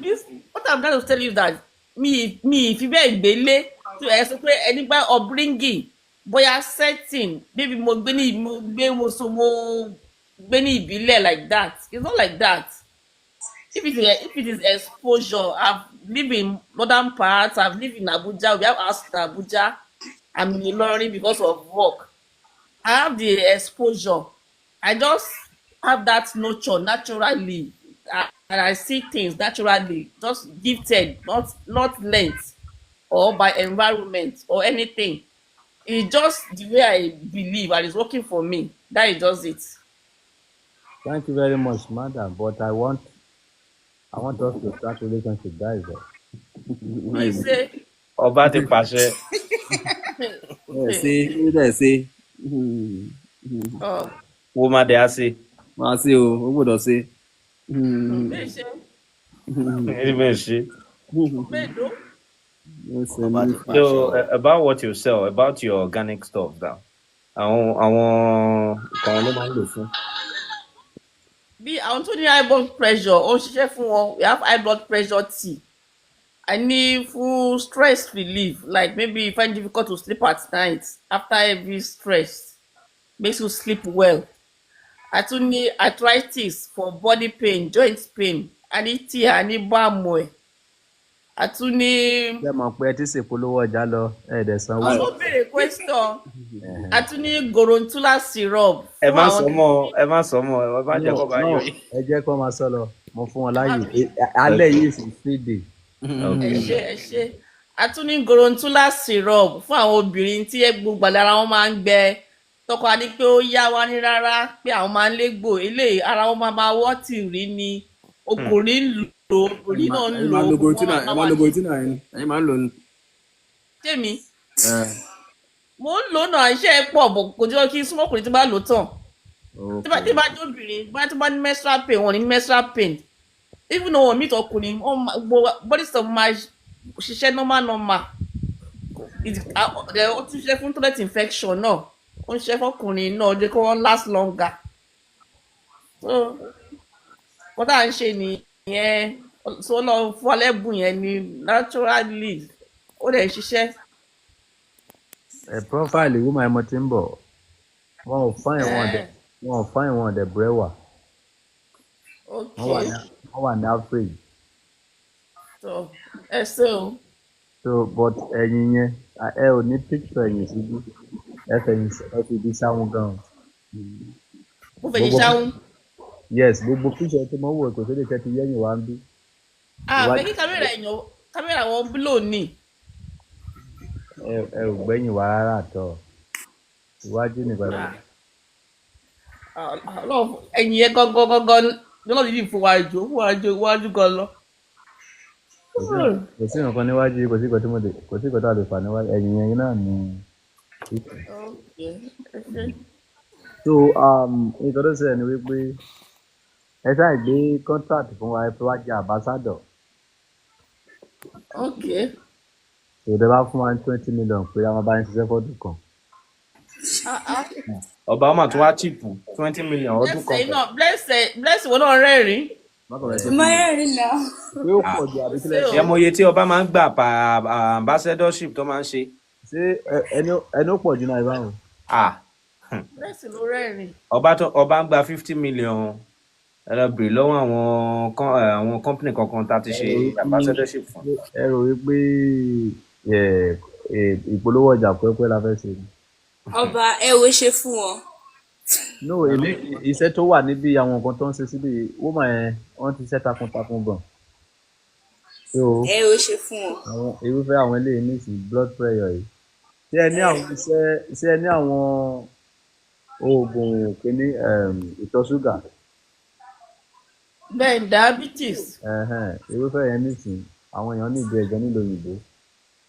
what I'm trying to tell you is that mi fi bẹ́ẹ̀ gbélé tó ẹ sọ pé ẹni bá upbringing bóyá setting maybe mo gbé ní ìbílẹ̀ like that. It's not like that. If it is exposure, I've lived in northern parts, I've lived in Abuja, we have house in Abuja, I'm in Ilorin because of work. I have the exposure. I just have that nurture naturally. And I see things naturally, just gifted, not learnt or by environment or anything. It's just the way I believe and it's working for me. That is just it. Thank you very much, madam. But I want us to start relationship. That is all. You say, Ọba ti pàṣẹ. Say. Wo máa dẹ̀ á sí. Máa sí o, ó gbọ́dọ̀ sí. So about what you sell, about your organic stuff now. Àwọn kan ló máa ń lò fún. Bí àwọn tó ní high blood pressure, ó ń ṣiṣẹ́ fún wọn. We have high blood pressure tea. I need full stress relief, like maybe you find it difficult to sleep at night after every stress, makes you sleep well. I too need arthritis for body pain, joint pain. I need tea, I need balm. I too need. Ṣé mọ̀ pé ẹ ti ṣèpolówó ọjà lọ ẹ̀ẹ́dẹ̀ sanwó? Also very question. I too need Gorontula syrup. Ẹ má sọ mọ́, ẹ má jẹ́ kó bá yọ yìí. Ẹ jẹ́ kó máa sọ lọ, mo fún wọn láàyè. Alẹ́ yìí sì free day. Ẹ ṣe. I too need Gorontula syrup fún àwọn obìnrin tí gbogbo àdára wọn máa ń gbẹ. Tọkọ adé pé ó yá wá ní rárá pé àwọn máa ń légbò eléyìí ara wọn máa wọ́ tìrí ni ọkùnrin ń lò obìnrin náà ń lò. Ẹ máa lo goitina yẹn ni ẹ̀yin máa ń lò ní. Tèmi mo ń lò náà iṣẹ́ pọ̀ bọ̀ kò jọ kí súnmọ́kùnrin tí bá lò tán tí bá jẹ́ obìnrin bá tí bá ní menstrual pain wọn ní menstrual pain even though wọn meet ọkùnrin body stuff máa ṣiṣẹ́ normal ó tún ṣiṣẹ́ fún toilet infection náà. Ó ń ṣe fọkùnrin náà jẹ́ kó wọ́n last longer. So wọ́n tá à ń ṣe nìyẹn so lọ fún alẹ́bùn yẹn ni naturally ó dẹ̀ ṣiṣẹ́. Profile woman ẹ̀ mo ti ń bọ̀ wọn ò fáìn wọn ọ̀dẹ̀ brẹ́wà wọ́n wà ní average. So ẹ ṣe o. So but ẹ̀yin yẹn ẹ ò ní picture ẹ̀yìn síbí. Ẹ fi di sáwọn gan. Mo fẹ́ di sáwọn. Yes, gbogbo píṣọ tí mo wò kò sí lè tẹ́ ti yẹ́yìn wá ń bí. Fẹ́ kí kámẹ́rà wọn búlò ní. Ẹ ò gbẹ́yìn wá rárá tọ̀. Iwájú ní bàbá. Ẹ̀yìn yẹn gangan lọ́nà dídì fún wájú gan lọ. Kò sí nǹkan níwájú, kò sí nǹkan tó lè fà níwájú, ẹ̀yìn yẹn náà ni. So nǹkan tó ṣẹlẹ̀ ni wípé ẹ ṣáà gbé contract fún wa ẹ fi wá jẹ ambassador. Okay. Ìjọba bá fún wa ní 20 million pé àwọn bá ń ṣiṣẹ́ fọ́dún kan. Ọba ọmọ tó wá chìpù 20 million ọdún kan. Bless wọn náà rẹ́rìn. Mẹ́rin náà. Pé ó pọ̀ ju àbí kílẹ̀. Ẹ mọ iye tí ọba máa ń gbà pa ambassadorship tó máa ń ṣe. Ṣé ẹni ó pọ̀ jù náà ìbáwọn? Bless ló rẹ́rìn. Ọba ń gba 50 million ẹ lọ bèrè lọ́wọ́ àwọn company kankan tá a ti ṣe ambassadorship fún. ẹ rò wípé ìpolówó ọjà pẹ́pẹ́ la fẹ́ ṣe ni. ọba ẹ wo ṣe fún wọn. no èmi iṣẹ́ tó wà níbi àwọn nǹkan tó ń ṣe síbi woman yẹn wọ́n ti ṣe takuntakun gan. ẹ wo ṣe fún wọn. àwọn irúfẹ́ àwọn eléyìí ní sí blood pressure yìí ṣé ẹ ní àwọn ṣé ẹ ní àwọn oògùn kìíní ìtọ̀ ṣúgà. bẹ́ẹ̀ diabetes. irúfẹ́ yẹn nísìnyí àwọn èèyàn ní ìdí ẹ̀jẹ̀ nílò òyìnbó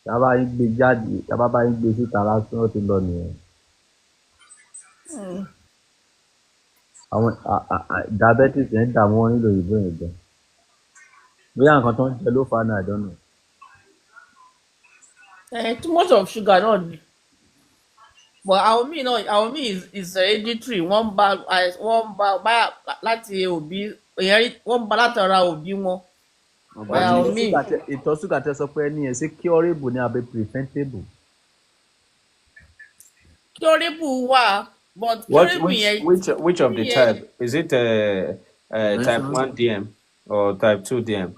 tábà yín gbé jáde tábà bá yín gbé síta lásán ó ti lọ nìyẹn. àwọn diabetes yẹn dààmú wọn nílò òyìnbó yẹn gan bóyá nǹkan tó ń jẹ ló fa náà àdánù. Too much of sugar náà ni but àwọn míì is hereditary wọ́n bá láti òbí wọ́n bá láti ara òbí wọn. ìtọ̀ ṣúgà tẹ sọ pé ẹni yẹn ṣé curable ni àbí preventable. Curable wà but curable yẹn. which of the type is it type 1 DM or type 2 DM?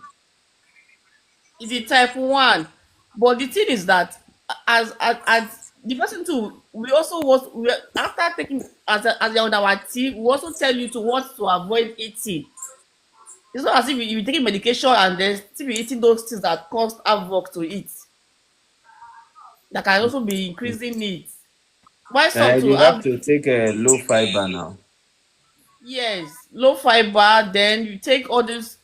It's a type 1 but the thing is that as the person too we after taking as you're on our team we also tell you to what to avoid eating. It's not as if you're taking medication and then still be eating those things that cause havoc to eat. That can also be increasing needs. Why some you have to take a low fiber now. Yes, low fiber. Then you take all this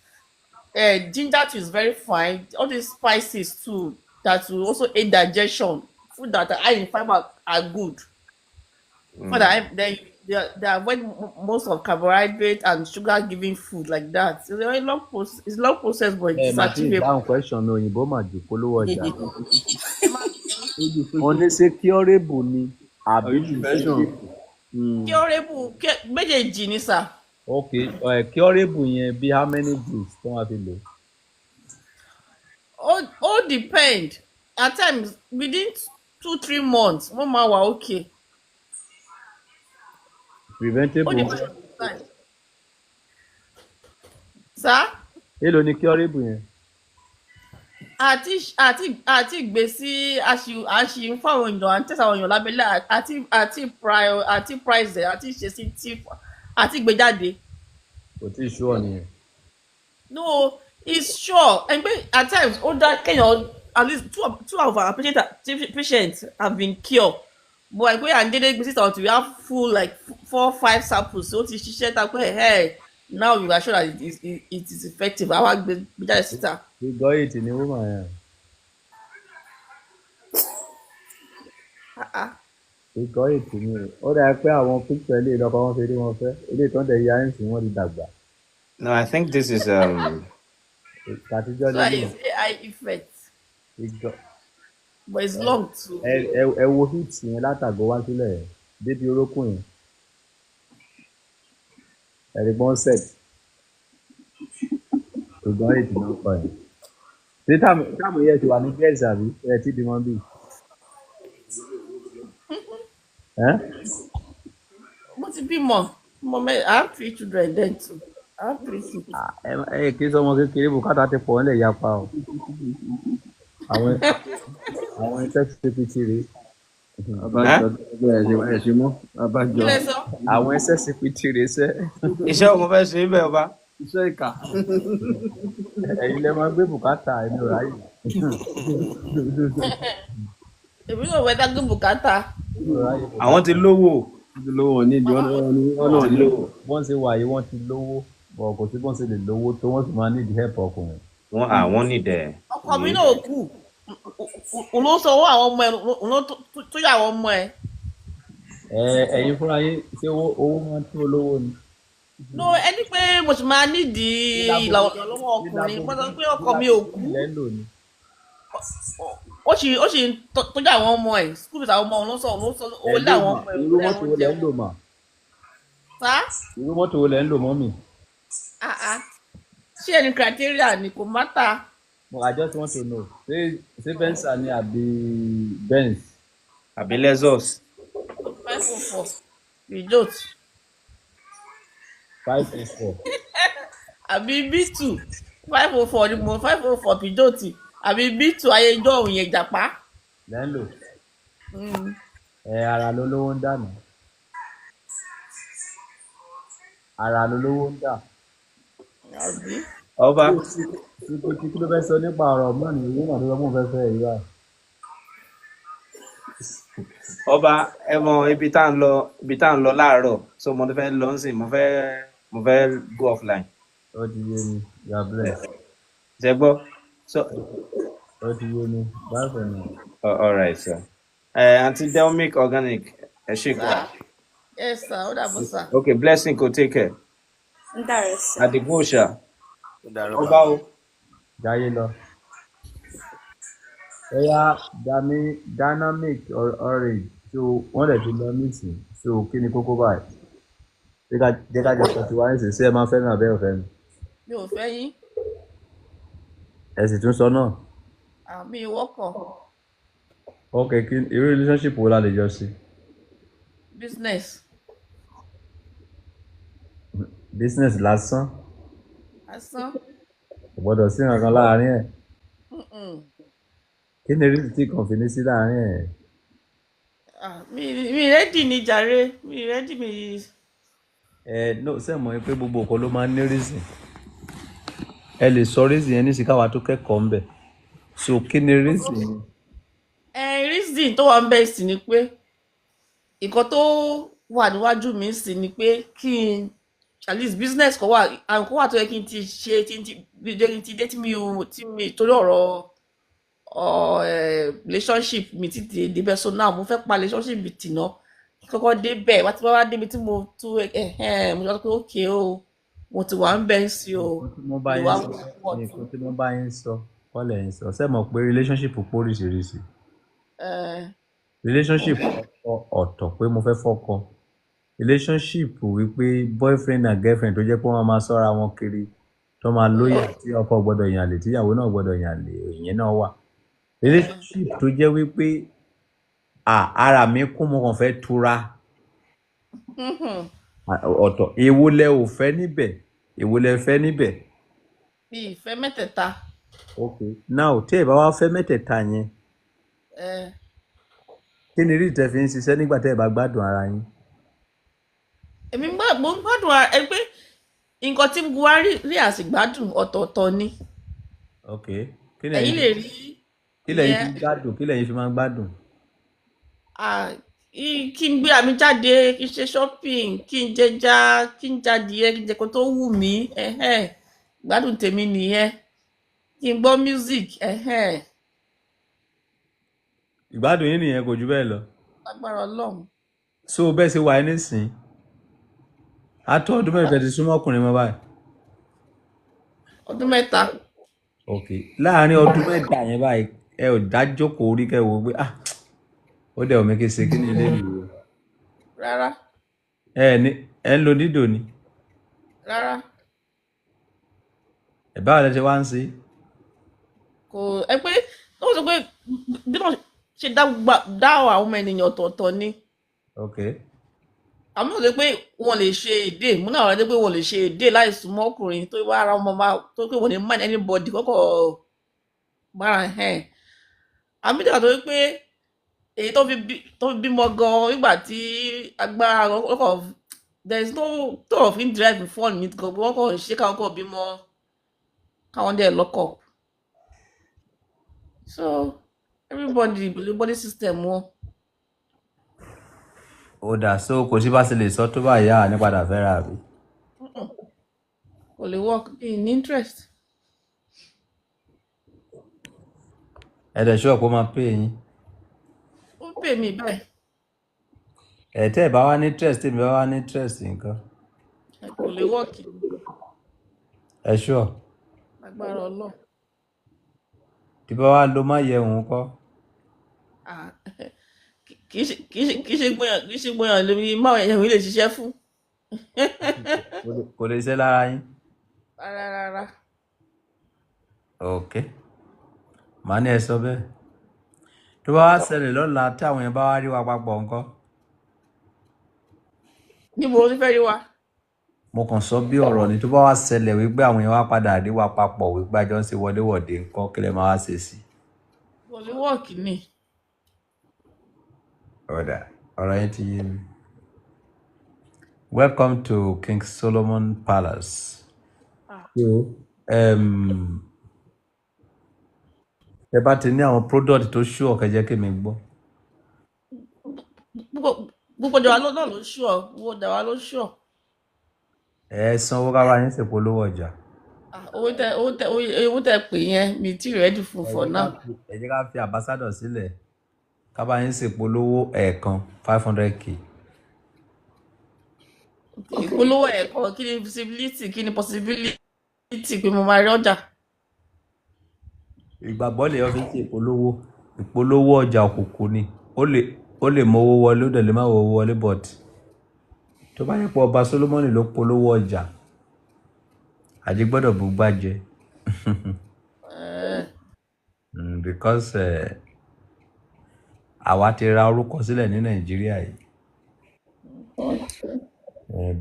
ginger tea is very fine. All these spices too that will also aid digestion. Food that are high in fiber are good. But they avoid most of carbohydrate and sugar giving food like that. So it's a long process but it's achievable. Down question òyìnbó mà jù polówó ọjà. Wọ́n ní ṣé curable ni àbí curable méjèèjì ni sà. Okay, curable yẹn bí how many days tó wọ́n fi lò? All depend. At times within 2-3 months wọ́n máa wà okay. Preventable. Sir? Èló ni curable yẹn? àti ìgbésí àṣì ń fáwọn èèyàn àti tẹ̀sán àwọn èèyàn lábẹ́lẹ̀ àti price àti ìṣesí àti ìgbéjáde. Kò tí ì sure nìyẹn. No, it's sure. And at times ó dá kéèyàn at least two of our patients have been cured. But I and dédé gbèsè tàn to we have full like 4-5 samples so ti ṣiṣẹ́ ta pé hey now we are sure that it is effective àwa gbèjáde síta. Ìgò ètì ni wọ́n máa yàn. Ìgò ètì ni ó dà pé àwọn píkṣọ̀ ilé ìlọ́kọ̀ wọn fi rí wọn fẹ́ ilé ìtàn dẹ̀ ya ẹ̀ ń sìn wọ́n ti dàgbà. No, I think this is Kàtíjọ́ so it's AI effect. But it's long too. Ẹ wo heat yẹn látàgọ́ wá sílẹ̀ débi orókùn yẹn. Ẹ̀rìgbọ́n set. Ìgbọ́n ètì náà pa ẹ̀. Ṣé táàmù yẹn ti wà ní bẹ́ẹ̀sì àbí ẹ ti bímọ bí? Mo ti bímọ. I have 3 children then too. I have 3 kids. Kí sọmọ kékeré bùkátà ti pọ̀ nílẹ̀ yapa o. Àwọn ẹsẹ̀ ti fi tiri. Abájọ ẹ̀ṣin mọ́. Abájọ. Àwọn ẹsẹ̀ ti fi tiri sẹ́. Iṣẹ́ ọmọ fẹ́ ṣe bẹ́ẹ̀ ọba. Iṣẹ́ ìkà. Ẹ̀yin lẹ máa gbé bùkátà ẹni ọ̀rá yìí. Èmi náà wẹ́ dá gbé bùkátà. Àwọn ti lówó. Níbi ọ̀nà ní lówó. Wọ́n ṣe wà yìí wọ́n ti lówó bọ̀ kò sí bọ́n ṣe lè lówó tó wọ́n sì máa need help ọkùnrin. Wọ́n nídẹ̀. Ọkọ mi náà kù. Òun ló sọ owó àwọn ọmọ ẹ òun ló tó yà àwọn ọmọ ẹ. Ẹ̀yin fúnra yín ṣé owó máa ń tó olówó ni. No, ẹni pé mo sì máa nídìí ìlànà ọkùnrin mo sọ pé ọkọ mi ò kú. Ó sì ń tọ́jú àwọn ọmọ ẹ̀ school fees àwọn ọmọ òun ló sọ owó lé àwọn ọmọ ẹ̀. Irú mọ́tò wo lẹ́ ń lò mà? Sá? Irú mọ́tò wo lẹ́ ń lò mọ́ mi? Ṣé ẹni criteria ni kò mátà? I just want to know ṣé Benz ni àbí Benz? Àbí Lexus? 504 result. 504 àbí b2 504 ni mo 504 pidoti àbí b2 ayéjọ́ òun yẹn jàpá. lẹ́ńlò ara ló lówó ń dànù ara ló lówó ń dà. àbí ọba kí ló fẹ́ sọ nípa ọ̀rọ̀ mọ́ ni ìwé náà tó lọ́mọ́ fẹ́ fẹ́ yìí báyìí. ọba ẹ mọ ibi tá à ń lọ láàárọ̀ so mo fẹ́ lọ sí mo fẹ́ go offline. ó ti yé mi you are blessed. ṣe gbọ́ so. ó ti yé mi bye for now. All right sir. Anti-delmic organic ẹ ṣe kọ́. yes sir ó dàbọ̀ sir. Okay, blessing kò take care. ń dàrẹ́ sir. Àdìgún òòṣà ọba o. jáyé lọ. ẹ̀yà dynamic orange so wọ́n lè fi lọ nísìn so kí ni kókó báyìí. jẹ́ ká jẹ́ pẹ̀tù wáyé sí ẹ máa fẹ́ràn abẹ́ ọ̀fẹ́ mi. mi ò fẹ́ yín. ẹ sì tún sọ náà. àmì ìwọ́kọ̀. ok kí irú relationship wo la lè jọ sí. business lásán. kò gbọ́dọ̀ sí nǹkan láàárín ẹ̀. kí ni rí tí kàn fi ní sí láàárín ẹ̀. mi rẹ́dì ní jàre mi rẹ́dì mi. no sẹ́mọ̀ pé gbogbo nǹkan ló máa ń ní reason. ẹ lè sọ reason yẹn nísìsiyìí káwa tó kẹ́kọ̀ọ́ ń bẹ̀. so kí ni reason yẹn. reason tó wà ń bẹ̀ sí ni pé nǹkan tó wà níwájú mi sí ni pé kí n at least business kan wà àwọn kan wà tó yẹ kí n ti ṣe tí n ti dé tí mi torí ọ̀rọ̀ relationship mi ti débẹ̀ so now mo fẹ́ pa relationship mi tì náà kọ́kọ́ débẹ̀ wá tí wọ́n wá débi tí mo tún mo sọ pé ok o mo ti wà ń bẹ̀ ń sí o. nǹkan tí mo bá yín sọ kọ́lẹ̀ yín sọ sẹ́mọ̀ pé relationship pọ̀ oríṣiríṣi. relationship ọ̀tọ̀ pé mo fẹ́ fọ́kọ relationship wípé boyfriend and girlfriend tó jẹ́ pé wọ́n máa sọ́ra wọn kiri tó máa lóyè tí ọkọ gbọ́dọ̀ yàn lè tíyàwó náà gbọ́dọ̀ yàn lè ìyẹn náà wà. relationship tó jẹ́ wípé ara mi kún mo kàn fẹ́ tura ọ̀tọ̀ èwo lẹ ò fẹ́ níbẹ̀ èwo lẹ fẹ́ níbẹ̀. bí ìfẹ́ mẹ́tẹ̀ẹ̀ta. ok now tí ẹ bá wá fẹ́ mẹ́tẹ̀ẹ̀ta yẹn kí ni rí ìtẹ́ fi ń ṣiṣẹ́ nígbà tẹ́ ẹ bá gbádùn ara yín. èmi mo ń gbádùn ara ẹ pé nǹkan tí mo wá rí àsìgbádùn ọ̀tọ̀ọ̀tọ̀ ni. ok kí lẹ́yìn lè rí. kí lẹ́yìn fi gbádùn kí lẹ́yìn fi máa gbádùn. kí n gbé àmì jáde kí n ṣe shopping kí n jẹja kí n jadìẹ kí n jẹ kó tó wù mí gbádùn tèmi nìyẹn kí n gbọ́ music. ìgbádùn yín nìyẹn kò jù bẹ́ẹ̀ lọ. agbára Ọlọ́run. so bẹ́ẹ̀ ṣe wà ẹ́ nísìnyí àtọ́ ọdún mẹ́ta ti súnmọ́ ọkùnrin mọ́ báyìí. ọdún mẹ́ta. ok láàárín ọdún mẹ́ta yẹn báyìí ẹ ò dájókòó orí kẹwò pé ó dẹ̀ omi kí n ṣe kí ni ilé ìlú. rárá. ẹ ń lo dídò ni. rárá. ẹ báwo lẹ ṣe wá ń ṣe. kò ẹ pé ó sọ pé bí wọ́n ṣe dá àwọn ọmọ ènìyàn ọ̀tọ̀ọ̀tọ̀ ni. ok. àmì ò lè pé wọn lè ṣe èdè mú náà rẹ pé wọn lè ṣe èdè láì súnmọ́ ọkùnrin tó wá ara ọmọ máa tó pé wọn lè mind anybody kọ́kọ́ bára àmì ìdàgbà tó pé èyí tó fi bímọ gan nígbà tí agbára ọkọ̀ there is no tó of in drive fún mi gan wọn kò ṣe káwọn kò bímọ káwọn dẹ̀ lọ́kọ̀ so everybody body system wọn. ó dà so kò sí bá ṣe lè sọ tó bá yá ní padà fẹ́ ra àbí. kò lè work in interest. ẹ dẹ̀ ṣọ́ ọ̀pọ̀ máa pè yín. ó pè mí bẹ́ẹ̀. tẹ́ ẹ bá wá ní interest tèmi bá wá ní interest nǹkan. kò lè work. ẹ ṣọ́. agbára Ọlọ́run. tí bá wá lo má yẹ òun kọ́. kì í ṣe gbóyàn lórí máa ẹ̀yàn mi lè ṣiṣẹ́ fún. kò lè ṣe lára yín. rárá. ok màá ní ẹ sọ bẹ́ẹ̀ tó bá wá ṣẹlẹ̀ lọ́la tí àwọn yẹn bá wá rí wa papọ̀ ńkọ́. níbo ló fẹ́ rí wa. mo kàn sọ bí ọ̀rọ̀ ni tó bá wá ṣẹlẹ̀ wípé àwọn èèyàn wá padà rí wa papọ̀ wípé àjọ ń ṣe wọléwọ̀de nǹkan kí lè máa wá ṣe sí. Wọlé wọ́ọ̀kì ni. ọ̀rọ̀ yẹn ti yé mi. Welcome to King Solomon Palace. So, ẹ bá ti ní àwọn product tó ṣú ọ̀kẹ́ jẹ́ kí mi gbọ́. Gbogbo ìjọba náà ló ṣú ọ, gbogbo ìjọba ló ṣú ọ. Ẹ sanwó kára yín ṣèpolówó ọjà. Owó tẹ pè yẹn mi tí ready for now. Ẹ jẹ́ ká fi ambassador sílẹ̀ ká bá yín ṣèpolówó ẹ̀ẹ̀kan 500k. Ìpolówó ẹ̀kọ́ kí ni visibility kí ni possibility pé mo máa rí ọjà. Ìgbàgbọ́ lè yọ fi ṣe ìpolówó ọjà òkùnkùn ni ó lè mọ owó wọlé ó dẹ̀ lè má wọ owó wọlé but tó bá yẹ pé ọba Solomoni ló polówó ọjà àjẹ gbọ́dọ̀ bú gbàjẹ́ because àwa ti ra orúkọ sílẹ̀ ní Nàìjíríà yìí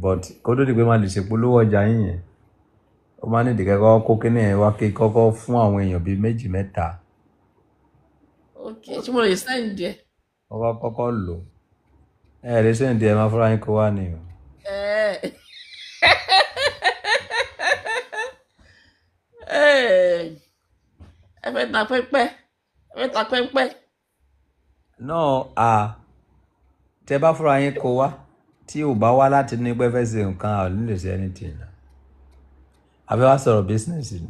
but kó tó di pé máa lè ṣe polówó ọjà yín yẹn ó máa ní ìdíkẹ́kọ́ kó kíní ẹ̀ wá kí kọ́kọ́ fún àwọn èèyàn bíi 2-3. Ok, ṣé mo lè send ẹ? Kọ́kọ́ lò ẹ lè send ẹ máa fúnra yín kó wá ni o. Ẹ fẹ́ ta pẹ́pẹ́. náà tẹ bá fúnra yín kó wá tí ò bá wá láti ní pẹ́ fẹ́ ṣe nǹkan àwọn ò ní lè ṣe anything náà àbí wá sọ̀rọ̀ business ni.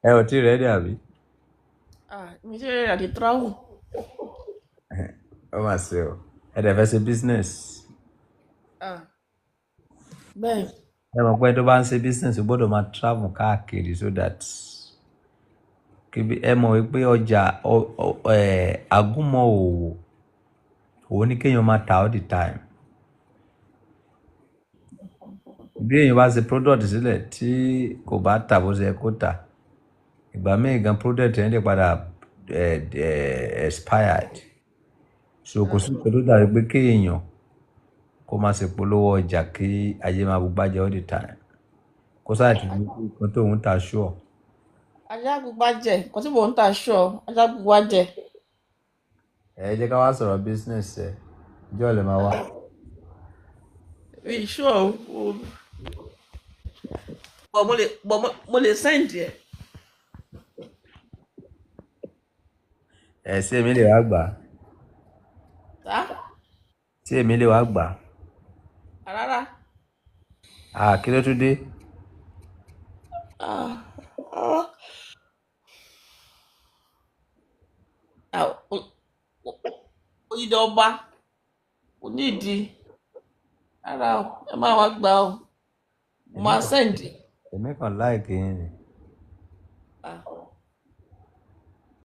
Ẹ ò tí ready àbí. Mi ṣe rẹ̀ àti travel. Ó mà ṣe o ẹ dẹ̀ fẹ́ ṣe business. Bẹ́ẹ̀. Ẹ mọ̀ pé tó bá ń ṣe business ó gbọ́dọ̀ máa travel káàkiri so that ẹ mọ̀ wípé ọjà agúnmọ̀ òwò ní kéèyàn máa ta all the time. Bí èèyàn bá ṣe product sílẹ̀ tí kò bá tà bó ṣe kó tà ìgbà míì gan product yẹn lè padà expired so kò sí pẹ̀lú dàbí pé kéèyàn kó máa ṣe polówó ọjà kí ayé máa gbájẹ all the time kó sáà ti ní nǹkan tó ń ta ṣúọ. Ajá gbogbo jẹ nǹkan tí mò ń ta ṣọ ajá gbogbo jẹ. Ẹ jẹ́ ká wá sọ̀rọ̀ business ẹ̀ ìjọ́ lè máa wá. Sure o. Mo lè send ẹ. Sí èmi lè wá gbà. Sí èmi lè wá gbà. Rárá. Kí ló tún dé. Oyinda ọba kò ní ìdí rárá o ẹ máa wá gbà o mo máa send. Èmi kàn láìkì yín ni.